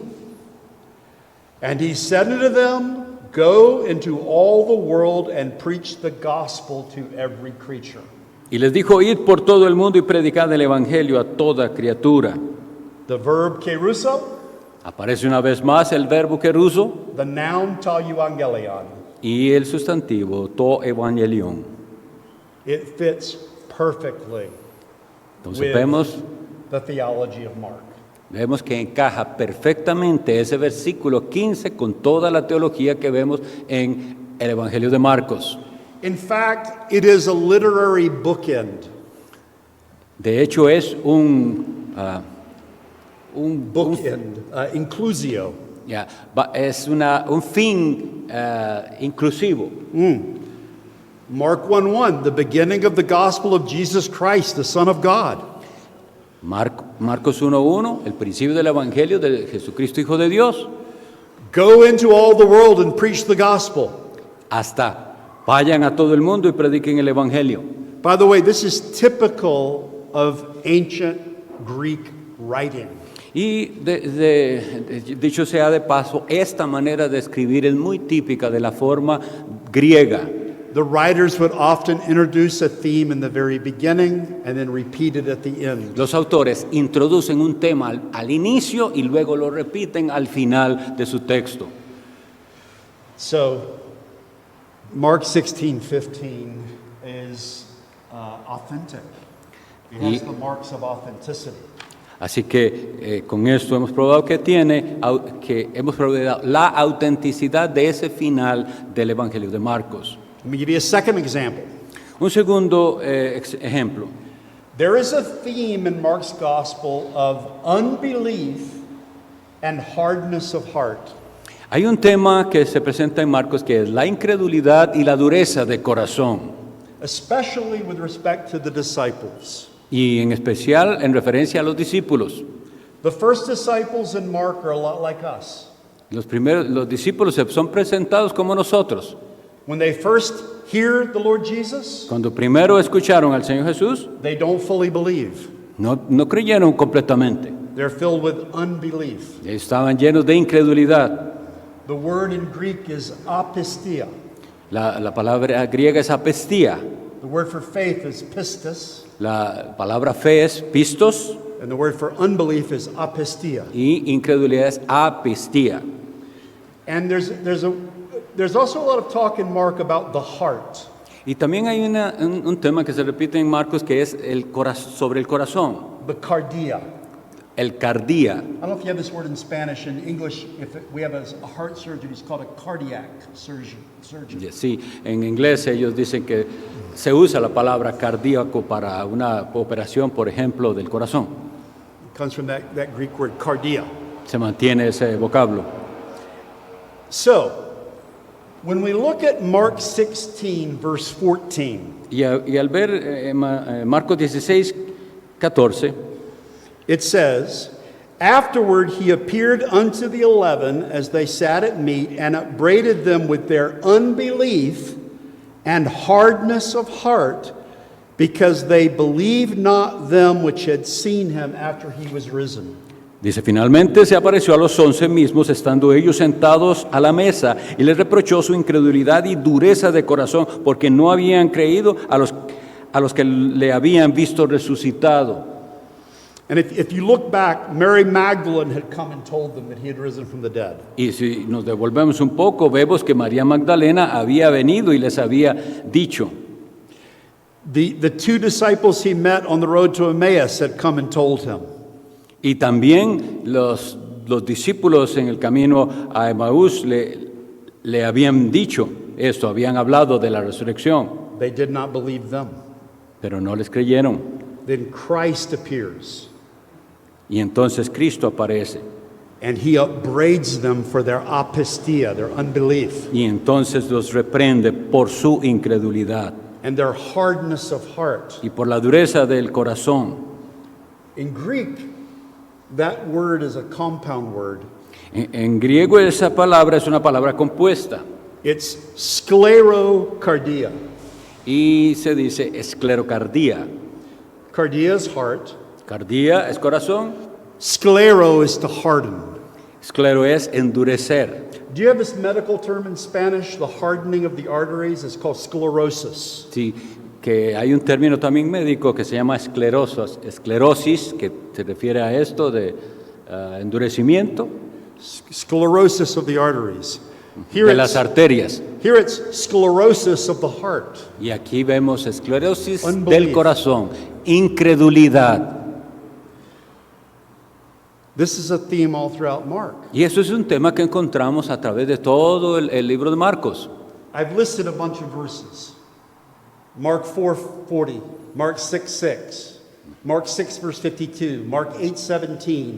And he said unto them, go into all the world and preach the gospel to every creature.
Y les dijo, id por todo el mundo y predicad el evangelio a toda criatura.
The verb keruso,
Aparece una vez más el verbo keruso
the noun ta euangelion.
y el sustantivo to evangelion.
It fits perfectly
Entonces
with
vemos
the theology of Mark.
Vemos que encaja perfectamente ese versículo 15 con toda la teología que vemos en el Evangelio de Marcos.
In fact, it is a literary bookend.
De hecho, es un
Bookend, inclusio.
es un fin inclusivo.
Mark 1:1, the beginning of the gospel of Jesus Christ, the Son of God.
Marcos 1:1, el principio del Evangelio de Jesucristo, Hijo de Dios.
Go into all the world and preach the gospel.
Hasta vayan a todo el mundo y prediquen el Evangelio.
By the way, this is typical of ancient Greek writing.
Y dicho sea de paso, esta manera de escribir es muy típica de la forma griega.
The writers would often introduce a theme in the very beginning and then repeat it at the end.
Los autores introducen un tema al inicio y luego lo repiten al final de su texto.
So, Mark 16:15 is authentic. It has the marks of authenticity.
Así que con esto hemos probado que hemos probado la autenticidad de ese final del Evangelio de Marcos.
Let me give you a second example.
Un segundo ejemplo.
There is a theme in Mark's gospel of unbelief and hardness of heart.
Hay un tema que se presenta en Marcos que es la incredulidad y la dureza de corazón,
Especially with respect to the disciples.
y en especial en referencia a los discípulos.
The first disciples in Mark are a lot like us.
Los discípulos son presentados como nosotros.
When they first hear the Lord Jesus,
Cuando primero escucharon al Señor Jesús,
they don't fully believe.
no creyeron completamente.
They're filled with unbelief.
Estaban llenos de incredulidad.
The word in Greek is apistia.
La palabra griega es apestía.
The word for faith is pistis.
La palabra fe es pistos
And the word for unbelief is apistia.
y incredulidad es apistía.
And there's also a lot of talk in Mark about the heart.
Y también hay un tema que se repite en Marcos que es sobre el corazón,
The cardia.
el cardía.
I don't know if you have this word in Spanish. In English, we have a heart surgeon, he's called a cardiac surgeon.
Sí, en inglés ellos dicen que se usa la palabra cardíaco para una operación, por ejemplo, del corazón.
It comes from that Greek word cardia.
Se mantiene ese vocablo.
So, when we look at Mark 16, verse 14,
Y al ver Marcos 16, 14,
it says, afterward he appeared unto the 11 as they sat at meat and upbraided them with their unbelief and hardness of heart, because they believed not them which had seen him after he was risen.
dice, finalmente se apareció a los 11 mismos, estando ellos sentados a la mesa, y les reprochó su incredulidad y dureza de corazón, porque no habían creído a los que le habían visto resucitado.
And if you look back, Mary Magdalene had come and told them that he had risen from the dead.
Y si nos devolvemos un poco, vemos que María Magdalena había venido y les había dicho.
The two disciples he met on the road to Emmaus had come and told him.
Y también los discípulos en el camino a Emaús le habían dicho esto, habían hablado de la resurrección,
They did not believe them.
pero no les creyeron.
Then Christ appears,
Y entonces Cristo aparece.
and he upbraids them for their apistia, their unbelief,
Y entonces los reprende por su incredulidad
and their hardness of heart.
y por la dureza del corazón.
In Greek, that word is a compound word.
En griego esa palabra es una palabra compuesta
It's sclerocardia.
y se dice esclerocardía.
Cardia is heart.
Cardía es corazón,
Sclero is to harden.
esclero es endurecer.
Do you have this medical term in Spanish? The hardening of the arteries is called sclerosis.
Sí, que hay un término también médico que se llama esclerosis, que se refiere a esto de endurecimiento
Sclerosis of the arteries. Here
de las
it's,
arterias.
here it's sclerosis of the heart.
Y aquí vemos esclerosis
Unbelief.
del corazón, incredulidad.
This is a theme all throughout Mark.
Y eso es un tema que encontramos a través de todo el libro de Marcos.
I've listed a bunch of verses. Mark 4:40, Mark 6:6, Mark 6 verse 52, Mark 8:17,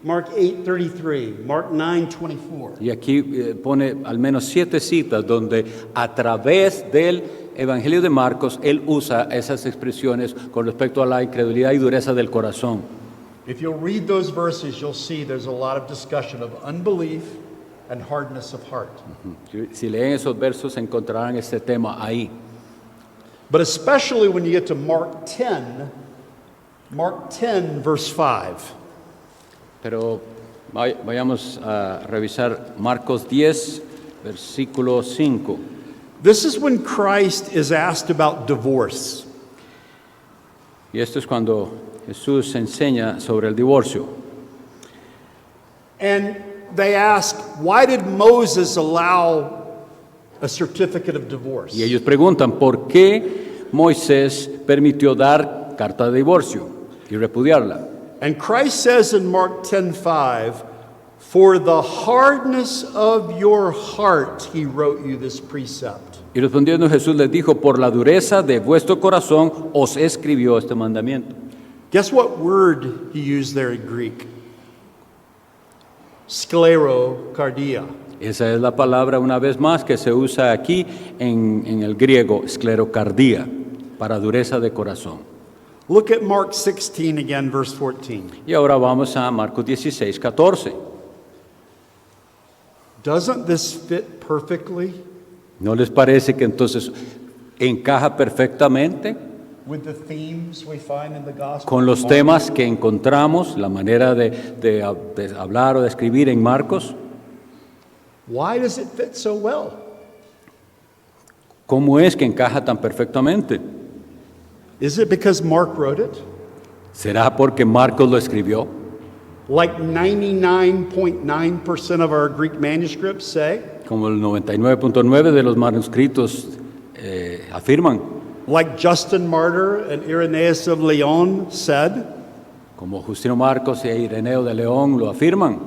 Mark 8:33, Mark 9:24.
Y aquí pone al menos 7 citas donde a través del Evangelio de Marcos, él usa esas expresiones con respecto a la incredulidad y dureza del corazón.
If you'll read those verses, you'll see there's a lot of discussion of unbelief and hardness of heart.
Si leen esos versos encontrarán este tema ahí.
But especially when you get to Mark 10, verse 5.
Pero vayamos a revisar Marcos 10, versículo 5.
This is when Christ is asked about divorce.
Y esto es cuando Jesús enseña sobre el divorcio.
And they ask, why did Moses allow a certificate of divorce?
Y ellos preguntan, ¿por qué Moisés permitió dar carta de divorcio y repudiarla?
And Christ says in Mark 10:5, for the hardness of your heart he wrote you this precept.
Y respondiendo Jesús les dijo, por la dureza de vuestro corazón os escribió este mandamiento.
Guess what word he used there in Greek? Sclerocardia.
Esa es la palabra una vez más que se usa aquí en el griego, esclerocardia, para dureza de corazón.
Look at Mark 16 again, verse 14.
Y ahora vamos a Marcos 16, 14.
Doesn't this fit perfectly
¿No les parece que entonces encaja perfectamente
with the themes we find in the gospel?
con los temas que encontramos, la manera de hablar o de escribir en Marcos?
Why does it fit so well?
¿Cómo es que encaja tan perfectamente?
Is it because Mark wrote it?
¿Será porque Marcos lo escribió?
Like 99.9% of our Greek manuscripts say?
Como el 99.9 de los manuscritos afirman,
Like Justin Martyr and Irenaeus of Lyon said?
como Justino Marcos e Ireneo de León lo afirman.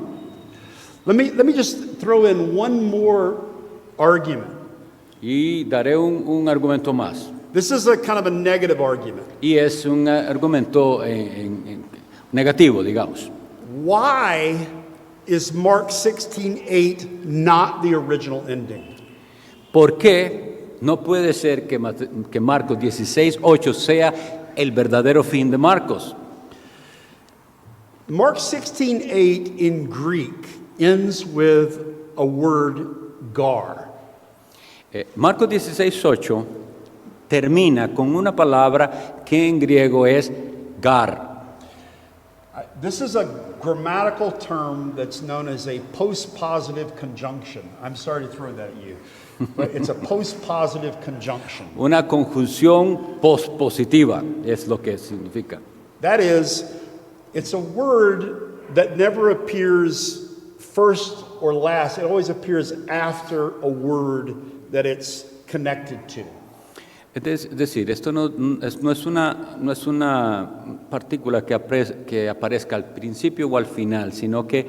Let me just throw in one more argument.
Y daré un argumento más.
This is a kind of a negative argument.
Y es un argumento negativo, digamos.
Why is Mark 16:8 not the original ending?
¿Por qué no puede ser que Marcos 16:8 sea el verdadero fin de Marcos?
Mark 16:8 in Greek ends with a word gar.
Marcos 16:8 termina con una palabra que en griego es gar.
This is a grammatical term that's known as a postpositive conjunction. I'm sorry to throw that at you, but it's a postpositive conjunction.
Una conjunción pospositiva es lo que significa.
That is, it's a word that never appears first or last. It always appears after a word that it's connected to.
Es decir, esto no es una partícula que aparezca al principio o al final, sino que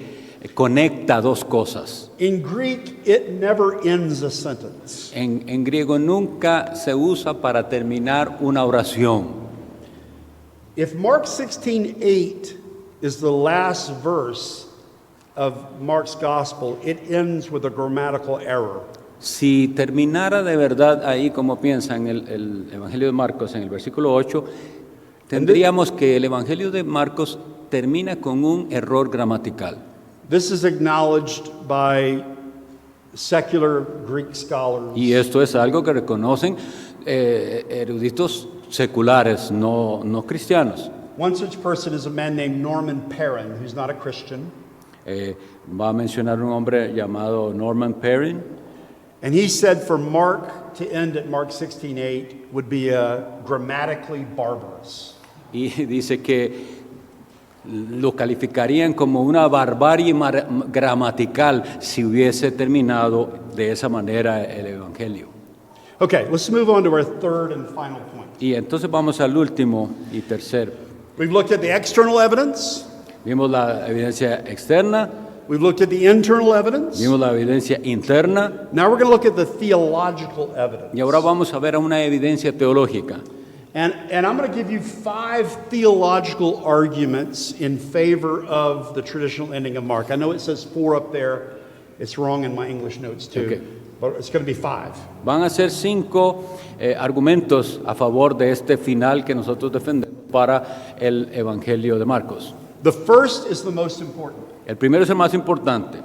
conecta dos cosas.
In Greek, it never ends a sentence.
En griego nunca se usa para terminar una oración.
If Mark 16:8 is the last verse of Mark's gospel, it ends with a grammatical error.
Si terminara de verdad ahí como piensa en el Evangelio de Marcos, en el versículo 8, tendríamos que el Evangelio de Marcos termina con un error gramatical.
This is acknowledged by secular Greek scholars.
Y esto es algo que reconocen eruditos seculares, no cristianos.
One such person is a man named Norman Perrin, who's not a Christian.
Va a mencionar un hombre llamado Norman Perrin.
And he said for Mark to end at Mark 16:8 would be grammatically barbarous.
Y dice que lo calificarían como una barbarie gramatical si hubiese terminado de esa manera el Evangelio.
Okay, let's move on to our third and final point.
Y entonces vamos al último y tercer.
We've looked at the external evidence.
Vimos la evidencia externa,
We've looked at the internal evidence.
vimos la evidencia interna
Now we're going to look at the theological evidence.
y ahora vamos a ver a una evidencia teológica.
And I'm going to give you 5 theological arguments in favor of the traditional ending of Mark. I know it says 4 up there. It's wrong in my English notes too.
Okay.
but it's going to be 5.
Van a ser 5 argumentos a favor de este final que nosotros defendemos para el Evangelio de Marcos.
The first is the most important.
El primero es el más importante.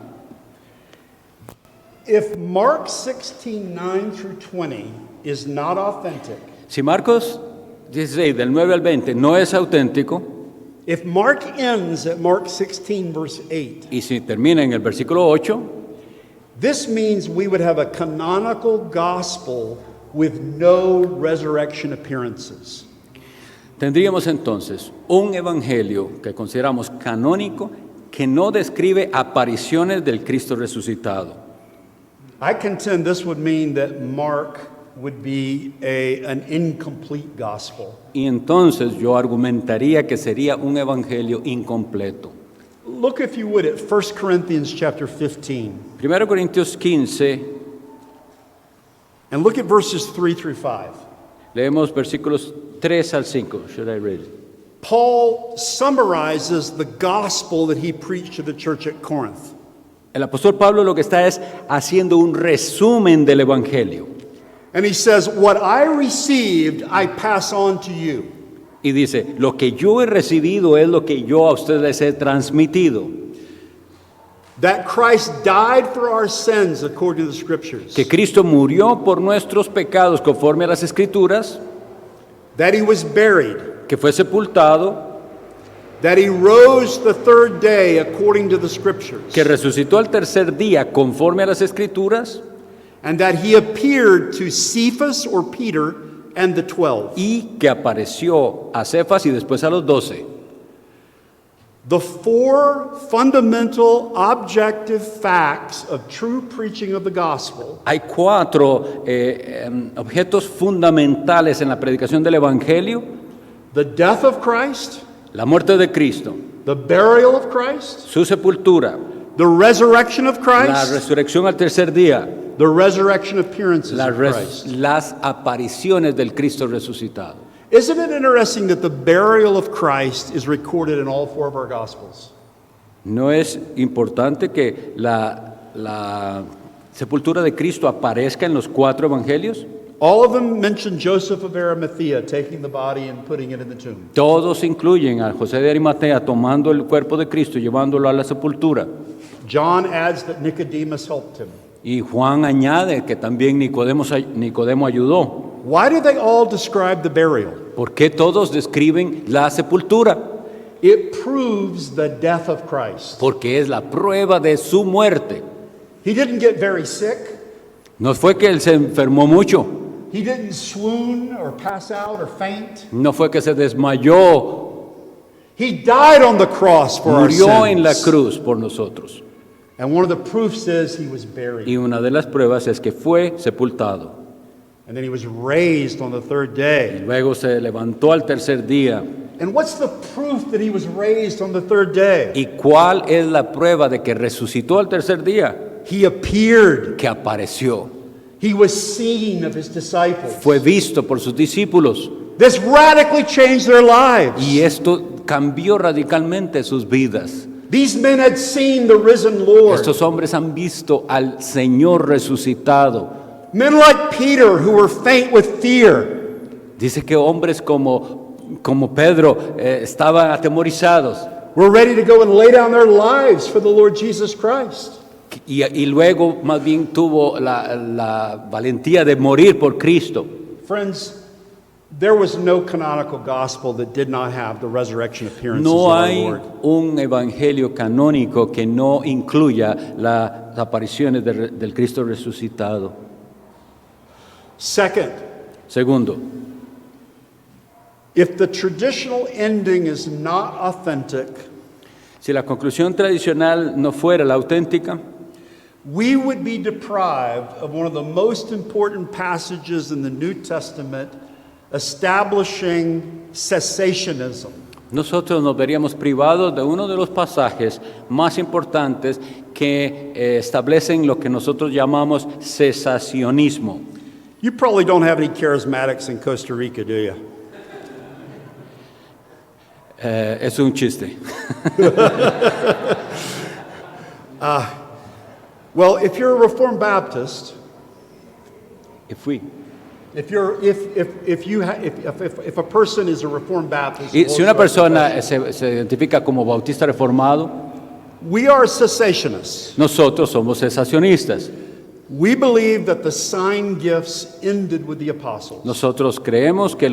If Mark 16:9 through 20 is not authentic,
Si Marcos 16, del 9 al 20, no es auténtico,
if Mark ends at Mark 16, verse 8,
y si termina en el versículo 8,
this means we would have a canonical gospel with no resurrection appearances.
tendríamos entonces un evangelio que consideramos canónico que no describe apariciones del Cristo resucitado.
I contend this would mean that Mark would be an incomplete gospel.
Y entonces yo argumentaría que sería un evangelio incompleto.
Look, if you would, at 1 Corinthians chapter 15,
1 Corintios 15,
and look at verses 3 through 5.
leemos versículos 3 al 5. Should I read it?
Paul summarizes the gospel that he preached to the church at Corinth.
El apóstol Pablo lo que está es haciendo un resumen del evangelio.
And he says, what I received, I pass on to you.
Y dice, lo que yo he recibido es lo que yo a ustedes les he transmitido.
That Christ died for our sins according to the scriptures.
Que Cristo murió por nuestros pecados conforme a las Escrituras,
That he was buried.
que fue sepultado,
That he rose the third day according to the scriptures.
que resucitó al tercer día conforme a las Escrituras,
And that he appeared to Cephas or Peter and the 12.
y que apareció a Cefas y después a los 12.
The 4 fundamental objective facts of true preaching of the gospel
Hay 4 objetos fundamentales en la predicación del Evangelio:
the death of Christ,
la muerte de Cristo,
the burial of Christ,
su sepultura,
the resurrection of
la
Christ,
resurrección al tercer día,
the resurrection appearances of Christ.
las apariciones del Cristo resucitado.
Isn't it interesting that the burial of Christ is recorded in all 4 of our gospels?
¿No es importante que la sepultura de Cristo aparezca en los 4 evangelios?
All of them mention Joseph of Arimathea taking the body and putting it in the tomb.
Todos incluyen a José de Arimatea tomando el cuerpo de Cristo y llevándolo a la sepultura.
John adds that Nicodemus helped him.
Y Juan añade que también Nicodemo ayudó.
Why do they all describe the burial?
¿Por qué todos describen la sepultura?
It proves the death of Christ.
Porque es la prueba de su muerte.
He didn't get very sick.
No fue que él se enfermó mucho,
He didn't swoon or pass out or faint.
no fue que se desmayó,
He died on the cross for our
murió en la
sins.
cruz por nosotros.
And one of the proofs is he was buried.
Y una de las pruebas es que fue sepultado.
And then he was raised on the third day.
Luego se levantó al tercer día.
And what's the proof that he was raised on the third day?
¿Y cuál es la prueba de que resucitó al tercer día?
He appeared.
Que apareció.
He was seen of his disciples.
Fue visto por sus discípulos.
This radically changed their lives.
Y esto cambió radicalmente sus vidas.
These men had seen the risen Lord.
Estos hombres han visto al Señor resucitado.
Men like Peter who were faint with fear.
Dice que hombres como Pedro estaban atemorizados.
Were ready to go and lay down their lives for the Lord Jesus Christ.
Y luego más bien tuvo la valentía de morir por Cristo.
Friends, there was no canonical gospel that did not have the resurrection appearances of
No
our
hay
Lord.
un evangelio canónico que no incluya las apariciones del Cristo resucitado.
Second,
Segundo,
if the traditional ending is not authentic,
si la conclusión tradicional no fuera la auténtica,
we would be deprived of one of the most important passages in the New Testament establishing cessationism.
nosotros nos veríamos privados de uno de los pasajes más importantes que establecen lo que nosotros llamamos cesacionismo.
You probably don't have any charismatics in Costa Rica, do you?
Es un chiste.
Well, if you're a Reformed Baptist, If a person is a Reformed Baptist,
Y si una
holds to our
persona
confession,
se identifica como bautista reformado,
we are cessationists.
nosotros somos cesacionistas.
We believe that the sign gifts ended with the apostles.
Nosotros creemos que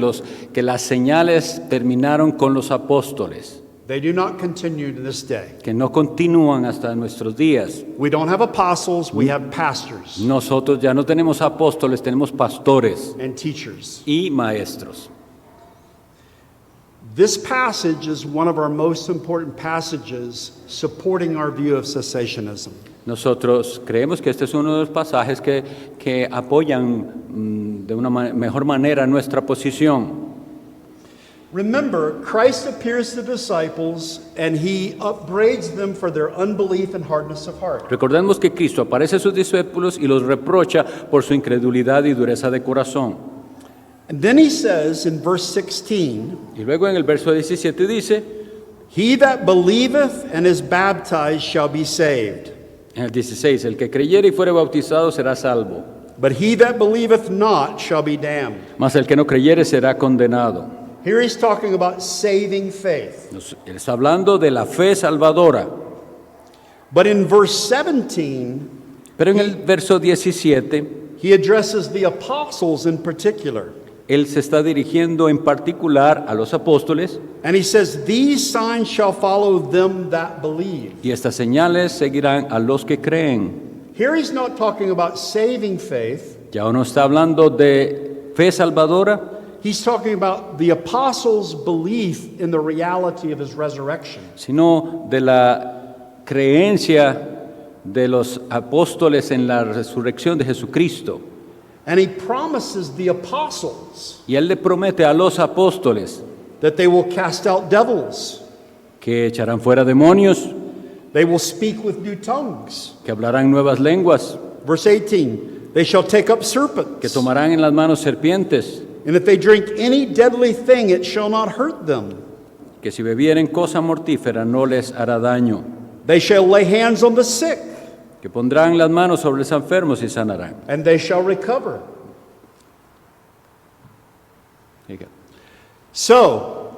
las señales terminaron con los apóstoles,
They do not continue to this day.
que no continúan hasta nuestros días.
We don't have apostles, we have pastors
Nosotros ya no tenemos apóstoles, tenemos pastores
and teachers.
y maestros.
This passage is one of our most important passages supporting our view of cessationism.
Nosotros creemos que este es uno de los pasajes que apoyan de una mejor manera nuestra posición.
Remember, Christ appears to the disciples and he upbraids them for their unbelief and hardness of heart.
Recordemos que Cristo aparece a sus discípulos y los reprocha por su incredulidad y dureza de corazón.
And then he says in verse 16,
Y luego en el verso 17 dice,
"He that believeth and is baptized shall be saved,
en el 16, el que creyere y fuere bautizado será salvo,
but he that believeth not shall be damned."
mas el que no creyere será condenado.
Here he's talking about saving faith.
Él está hablando de la fe salvadora.
But in verse 17,
Pero en el verso 17,
he addresses the apostles in particular.
él se está dirigiendo en particular a los apóstoles,
And he says, "These signs shall follow them that believe."
y estas señales seguirán a los que creen.
Here he's not talking about saving faith.
Ya no está hablando de fe salvadora,
He's talking about the apostles' belief in the reality of his resurrection.
sino de la creencia de los apóstoles en la resurrección de Jesucristo.
And he promises the apostles
Y él le promete a los apóstoles
that they will cast out devils,
que echarán fuera demonios,
they will speak with new tongues.
que hablarán nuevas lenguas,
Verse 18, they shall take up
que
serpents,
tomarán en las manos serpientes,
and if they drink any deadly thing, it shall not hurt them.
que si bebieren cosa mortífera no les hará daño,
They shall lay hands on the sick,
que pondrán las manos sobre los enfermos y sanarán.
and they shall recover. So,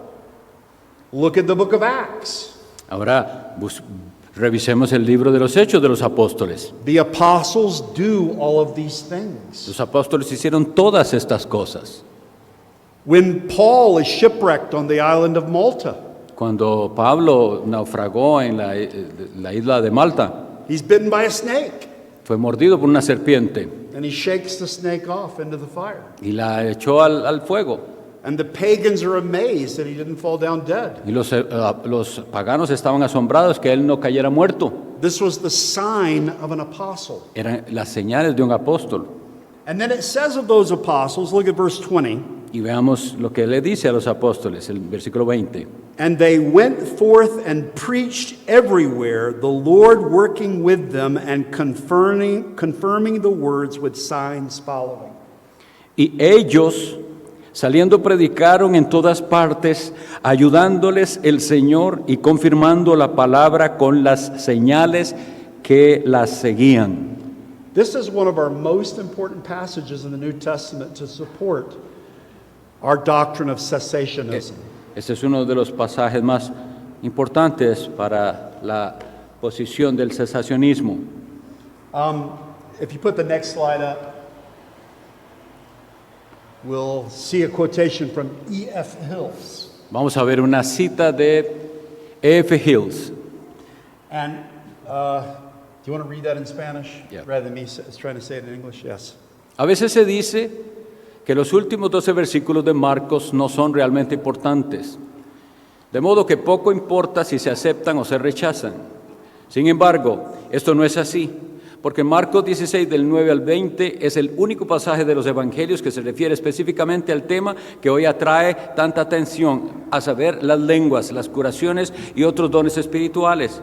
look at the book of Acts.
Ahora revisemos el libro de los Hechos de los Apóstoles.
The apostles do all of these things.
Los apóstoles hicieron todas estas cosas.
When Paul is shipwrecked on the island of Malta,
Cuando Pablo naufragó en la isla de Malta,
he's bitten by a snake,
fue mordido por una serpiente
and he shakes the snake off into the fire.
y la echó al fuego.
And the pagans are amazed that he didn't fall down dead.
Y los paganos estaban asombrados que él no cayera muerto.
This was the sign of an apostle.
Eran las señales de un apóstol.
And then it says of those apostles, look at verse 20,
Y veamos lo que le dice a los apóstoles, el versículo 20.
"And they went forth and preached everywhere, the Lord working with them and confirming the words with signs following."
Y ellos, saliendo, predicaron en todas partes, ayudándoles el Señor y confirmando la palabra con las señales que las seguían.
This is one of our most important passages in the New Testament to support our doctrine of cessationism.
Este es uno de los pasajes más importantes para la posición del cesacionismo.
If you put the next slide up, we'll see a quotation from E.F. Hills.
Vamos a ver una cita de E.F. Hills.
And do you want to read that in Spanish
Yeah.
rather than me trying to say it in English? Yes.
A veces se dice que los últimos 12 versículos de Marcos no son realmente importantes, de modo que poco importa si se aceptan o se rechazan. Sin embargo, esto no es así, porque Marcos 16 del 9 al 20 es el único pasaje de los evangelios que se refiere específicamente al tema que hoy atrae tanta atención, a saber, las lenguas, las curaciones y otros dones espirituales.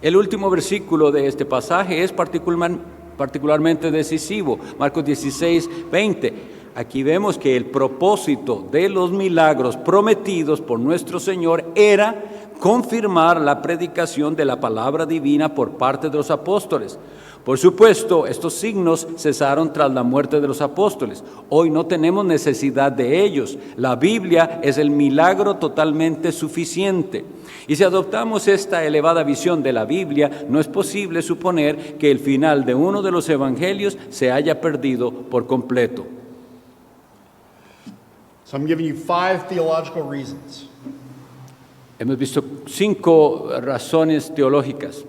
El último versículo de este pasaje es particularmente decisivo, Marcos 16, 20. Aquí vemos que el propósito de los milagros prometidos por nuestro Señor era confirmar la predicación de la palabra divina por parte de los apóstoles. Por supuesto, estos signos cesaron tras la muerte de los apóstoles. Hoy no tenemos necesidad de ellos. La Biblia es el milagro totalmente suficiente. Y si adoptamos esta elevada visión de la Biblia, no es posible suponer que el final de uno de los evangelios se haya perdido por completo.
So I'm giving you 5 theological reasons.
Hemos visto 5 razones teológicas.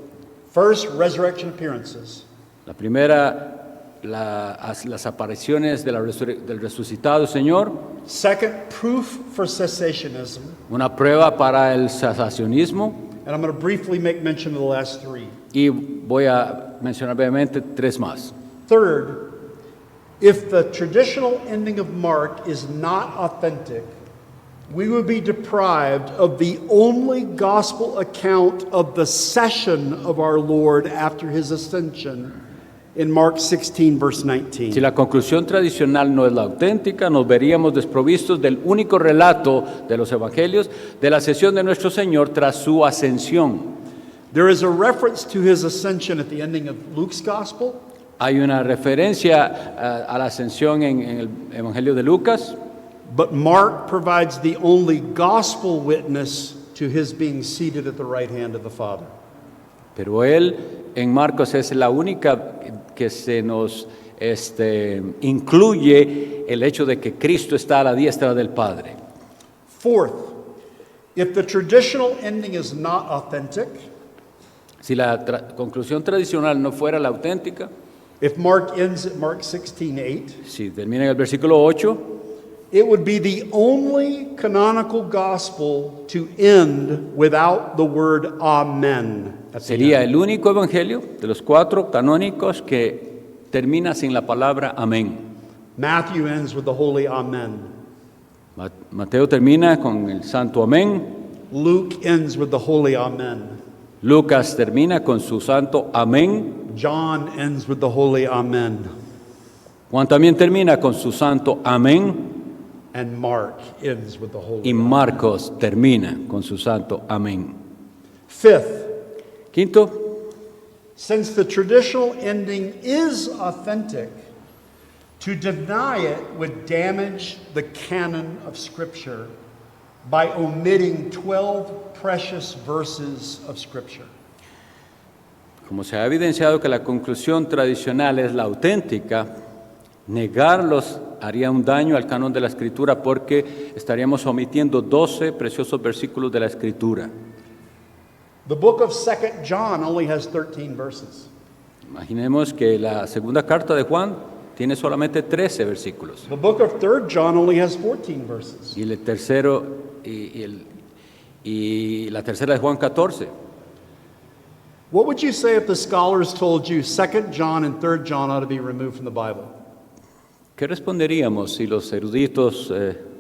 First, resurrection appearances.
La primera, las apariciones del resucitado Señor.
Second, proof for cessationism.
Una prueba para el cesacionismo.
And I'm going to briefly make mention of the last 3.
Y voy a mencionar brevemente 3 más.
Third, if the traditional ending of Mark is not authentic, we would be deprived of the only gospel account of the session of our Lord after his ascension in Mark 16, verse 19.
Si la conclusión tradicional no es la auténtica, nos veríamos desprovistos del único relato de los evangelios de la ascensión de nuestro Señor tras su ascensión.
There is a reference to his ascension at the ending of Luke's gospel.
Hay una referencia a la ascensión en el Evangelio de Lucas,
But Mark provides the only gospel witness to his being seated at the right hand of the Father.
pero él en Marcos es la única que se nos incluye el hecho de que Cristo está a la diestra del Padre.
Fourth, if the traditional ending is not authentic,
Si la conclusión tradicional no fuera la auténtica,
if Mark ends at Mark 16:8,
si termina en el versículo 8,
it would be the only canonical gospel to end without the word amen. at the
sería
end.
el único evangelio de los 4 canónicos que termina sin la palabra amén.
Matthew ends with the holy amen.
Mateo termina con el santo amén.
Luke ends with the holy amen.
Lucas termina con su santo amén.
John ends with the holy amen.
Juan también termina con su santo amén.
And Mark ends with the holy
Y
amen.
Marcos termina con su santo amén.
Fifth,
Quinto,
since the traditional ending is authentic, to deny it would damage the canon of Scripture by omitting 12 precious verses of Scripture.
como se ha evidenciado que la conclusión tradicional es la auténtica, negarlos haría un daño al canon de la Escritura porque estaríamos omitiendo 12 preciosos versículos de la Escritura.
The book of 2 John only has 13 verses.
Imaginemos que la segunda carta de Juan tiene solamente 13 versículos.
The book of 3 John only has 14 verses.
Y el tercero y la tercera de Juan 14.
What would you say if the scholars told you 2 John and 3 John ought to be removed from the Bible?
¿Qué responderíamos si los eruditos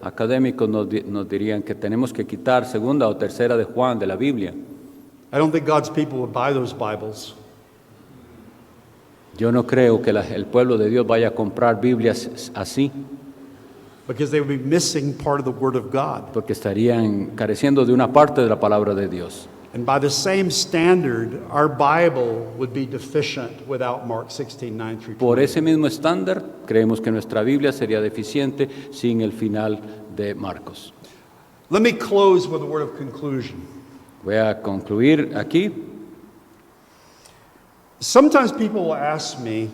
académicos nos dirían que tenemos que quitar segunda o tercera de Juan de la Biblia?
I don't think God's people would buy those Bibles.
Yo no creo que el pueblo de Dios vaya a comprar Biblias así,
Because they would be missing part of the Word of God.
porque estarían careciendo de una parte de la palabra de Dios.
And by the same standard, our Bible would be deficient without Mark 16:9 through 20.
Por ese mismo estándar, creemos que nuestra Biblia sería deficiente sin el final de Marcos.
Let me close with a word of conclusion.
Voy a concluir aquí.
Sometimes people will ask me,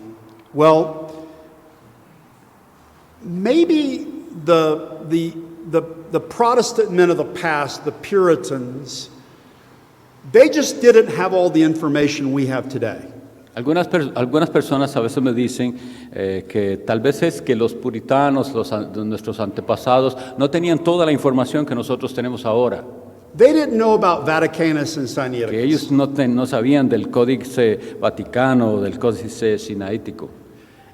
well, maybe the Protestant men of the past, the Puritans, they just didn't have all the information we have today.
Algunas personas a veces me dicen que tal vez es que los puritanos, nuestros antepasados, no tenían toda la información que nosotros tenemos ahora.
They didn't know about Vaticanus and
Que
Sinaiticus.
ellos no sabían del Códice Vaticano o del Códice Sinaítico.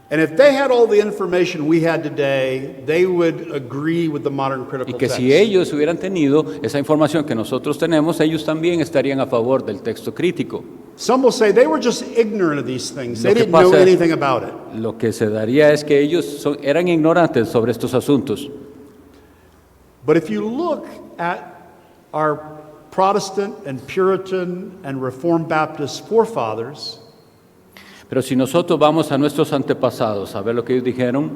And if they had all the information we had today, they would agree with the modern
Y
critical
que
text.
si ellos hubieran tenido esa información que nosotros tenemos, ellos también estarían a favor del texto crítico.
Some will say they were just ignorant of these things.
Lo
They
que
didn't know
pasa-
anything about it.
Lo que se daría es que ellos eran ignorantes sobre estos asuntos.
But if you look at our Protestant and Puritan and Reformed Baptist forefathers,
Pero si nosotros vamos a nuestros antepasados a ver lo que ellos dijeron,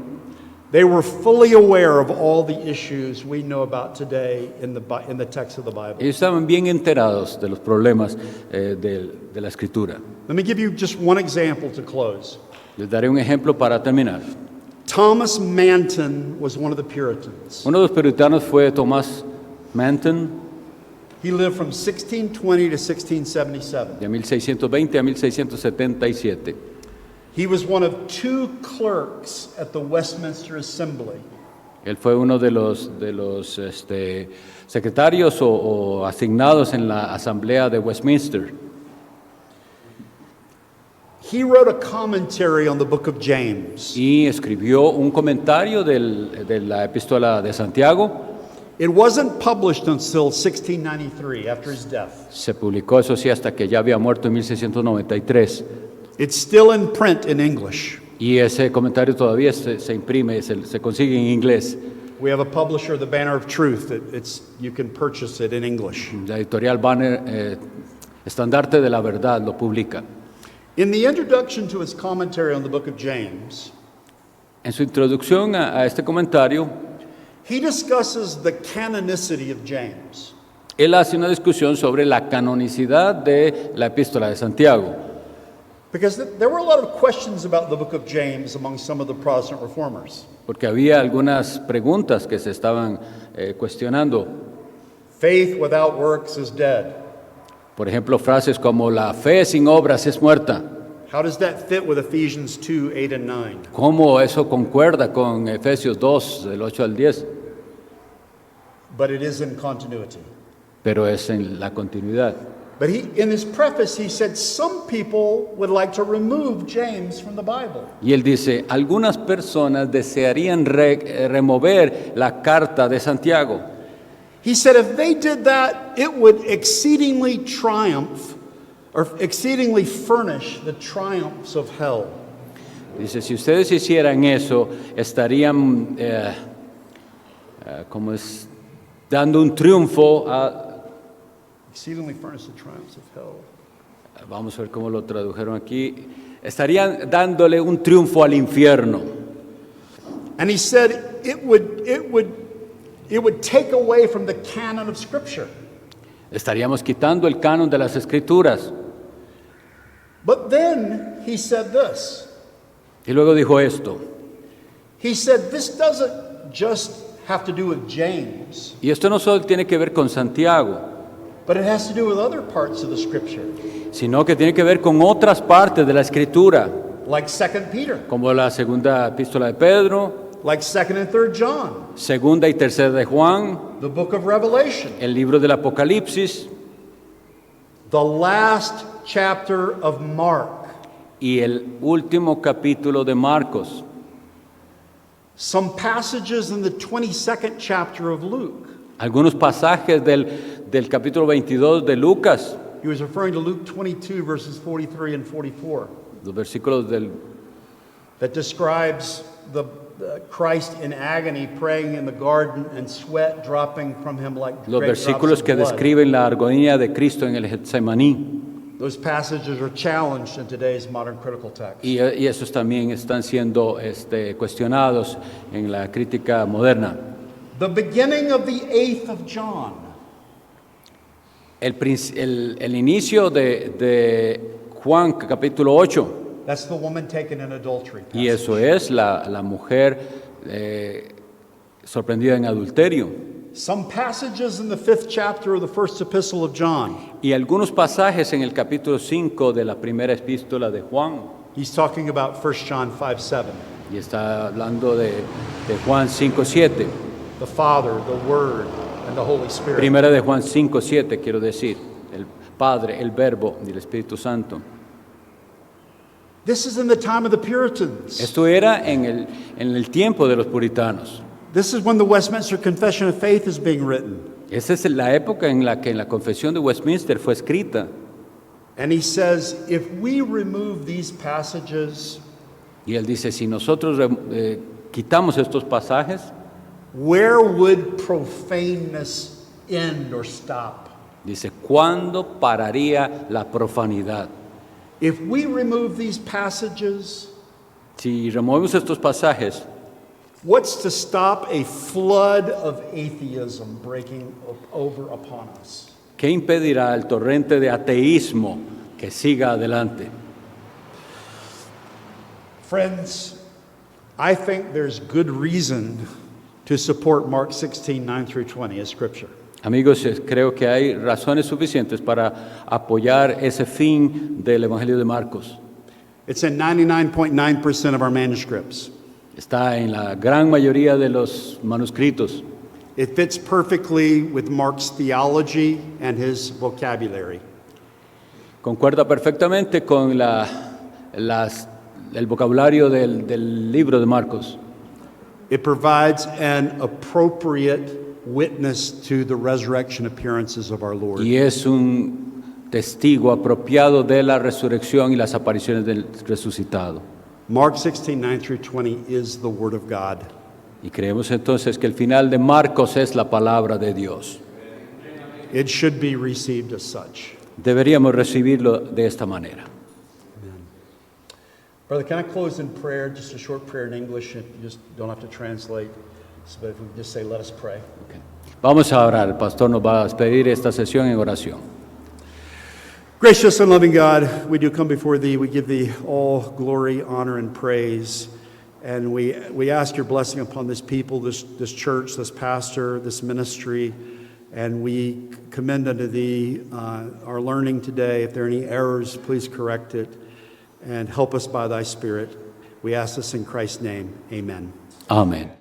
they were fully aware of all the issues we know about today in the text of the Bible.
ellos estaban bien enterados de los problemas de la Escritura.
Let me give you just one example to close.
Les daré un ejemplo para terminar.
Thomas Manton was one of the Puritans.
Uno de los puritanos fue Thomas Manton,
He lived from 1620 to 1677.
de 1620 a 1677.
He was one of two clerks at the Westminster Assembly.
Él fue uno de los secretarios o asignados en la Asamblea de Westminster.
He wrote a commentary on the book of James.
Y escribió un comentario de la epístola de Santiago.
It wasn't published until 1693, after his death.
Se publicó, eso sí, hasta que ya había muerto en 1693.
It's still in print in English.
Y ese comentario todavía se imprime, se consigue en inglés.
We have a publisher, the Banner of Truth. You can purchase it in English.
La editorial Banner, Estandarte de la Verdad, lo publica.
In the introduction to his commentary on the book of James,
En su introducción a este comentario,
he discusses the canonicity of James.
él hace una discusión sobre la canonicidad de la epístola de Santiago.
Because there were a lot of questions about the book of James among some of the Protestant reformers.
Porque había algunas preguntas que se estaban cuestionando.
Faith without works is dead.
Por ejemplo, frases como la fe sin obras es muerta.
How does that fit with Ephesians 2, 8 and 9?
¿Cómo eso concuerda con Efesios 2, del 8 al 10?
But it is in continuity.
Pero es en la continuidad.
But in his preface, he said some people would like to remove James from the Bible.
Y él dice, algunas personas desearían remover la carta de Santiago.
He said if they did that, it would exceedingly triumph or exceedingly furnish the triumphs of hell.
Dice, si ustedes hicieran eso, estarían dando un triunfo a...
Exceedingly furnish the triumphs of hell.
Vamos a ver cómo lo tradujeron aquí. Estarían dándole un triunfo al infierno.
And he said it would take away from the canon of Scripture.
Estaríamos quitando el canon de las Escrituras.
But then he said this.
Y luego dijo esto.
He said this doesn't just have to do with James,
Y esto no solo tiene que ver con Santiago,
but it has to do with other parts of the Scripture,
sino que tiene que ver con otras partes de la Escritura,
like 2 Peter,
como la segunda epístola de Pedro,
like 2 and 3 John,
segunda y tercera de Juan,
the book of Revelation,
el libro del Apocalipsis
the last chapter of Mark,
y el último capítulo de Marcos,
some passages in the 22nd chapter of Luke.
algunos pasajes del capítulo 22 de Lucas,
He was referring to Luke 22, verses 43 and 44,
los versículos
that describes the Christ in agony praying in the garden and sweat dropping from him like
los
great
versículos
drops
que
of blood.
describen la agonía de Cristo en el Getsemaní.
Those passages are challenged in today's modern critical text.
Y esos también están siendo cuestionados en la crítica moderna.
The beginning of the 8th of John
El inicio de Juan capítulo 8,
That's the woman taken in adultery.
y eso es la mujer sorprendida en adulterio.
Some passages in the 5th chapter of the first epistle of John.
Y algunos pasajes en el capítulo 5 de la primera epístola de Juan,
He's talking about 1 John 5:7.
y está hablando de Juan 5:7.
The Father, the Word, and the Holy Spirit.
Primera de Juan 5:7, quiero decir, el Padre, el Verbo y el Espíritu Santo.
This is in the time of the Puritans.
Esto era en el tiempo de los puritanos.
This is when the Westminster Confession of Faith is being written.
Esa es la época en la que en la Confesión de Westminster fue escrita.
And he says, if we remove these passages,
Y él dice, si nosotros quitamos estos pasajes,
where would profaneness end or stop?
Dice, ¿cuándo pararía la profanidad?
If we remove these passages,
Si removemos estos pasajes,
what's to stop a flood of atheism breaking over upon us?
¿qué impedirá el torrente de ateísmo que siga adelante?
Friends, I think there's good reason to support Mark 16, 9 through 20 as scripture.
Amigos, creo que hay razones suficientes para apoyar ese fin del Evangelio de Marcos.
It's in 99.9% of our manuscripts.
Está en la gran mayoría de los manuscritos.
It fits perfectly with Mark's theology and his vocabulary.
Concuerda perfectamente con el vocabulario del libro de Marcos.
It provides an appropriate witness to the resurrection appearances of our Lord.
Y es un testigo apropiado de la resurrección y las apariciones del resucitado.
Mark 16, 9 through 20 is the Word of God.
Y creemos entonces que el final de Marcos es la palabra de Dios.
It should be received as such.
Deberíamos recibirlo de esta manera.
Brother, can I close in prayer? Just a short prayer in English. You just don't have to translate. But if we could just say, let us pray.
Vamos a orar. El pastor nos va a despedir esta sesión en oración.
Gracious and loving God, we do come before Thee. We give Thee all glory, honor, and praise. And we ask Your blessing upon this people, this church, this pastor, this ministry. And we commend unto Thee our learning today. If there are any errors, please correct it. And help us by Thy Spirit. We ask this in Christ's name. Amen.
Amén.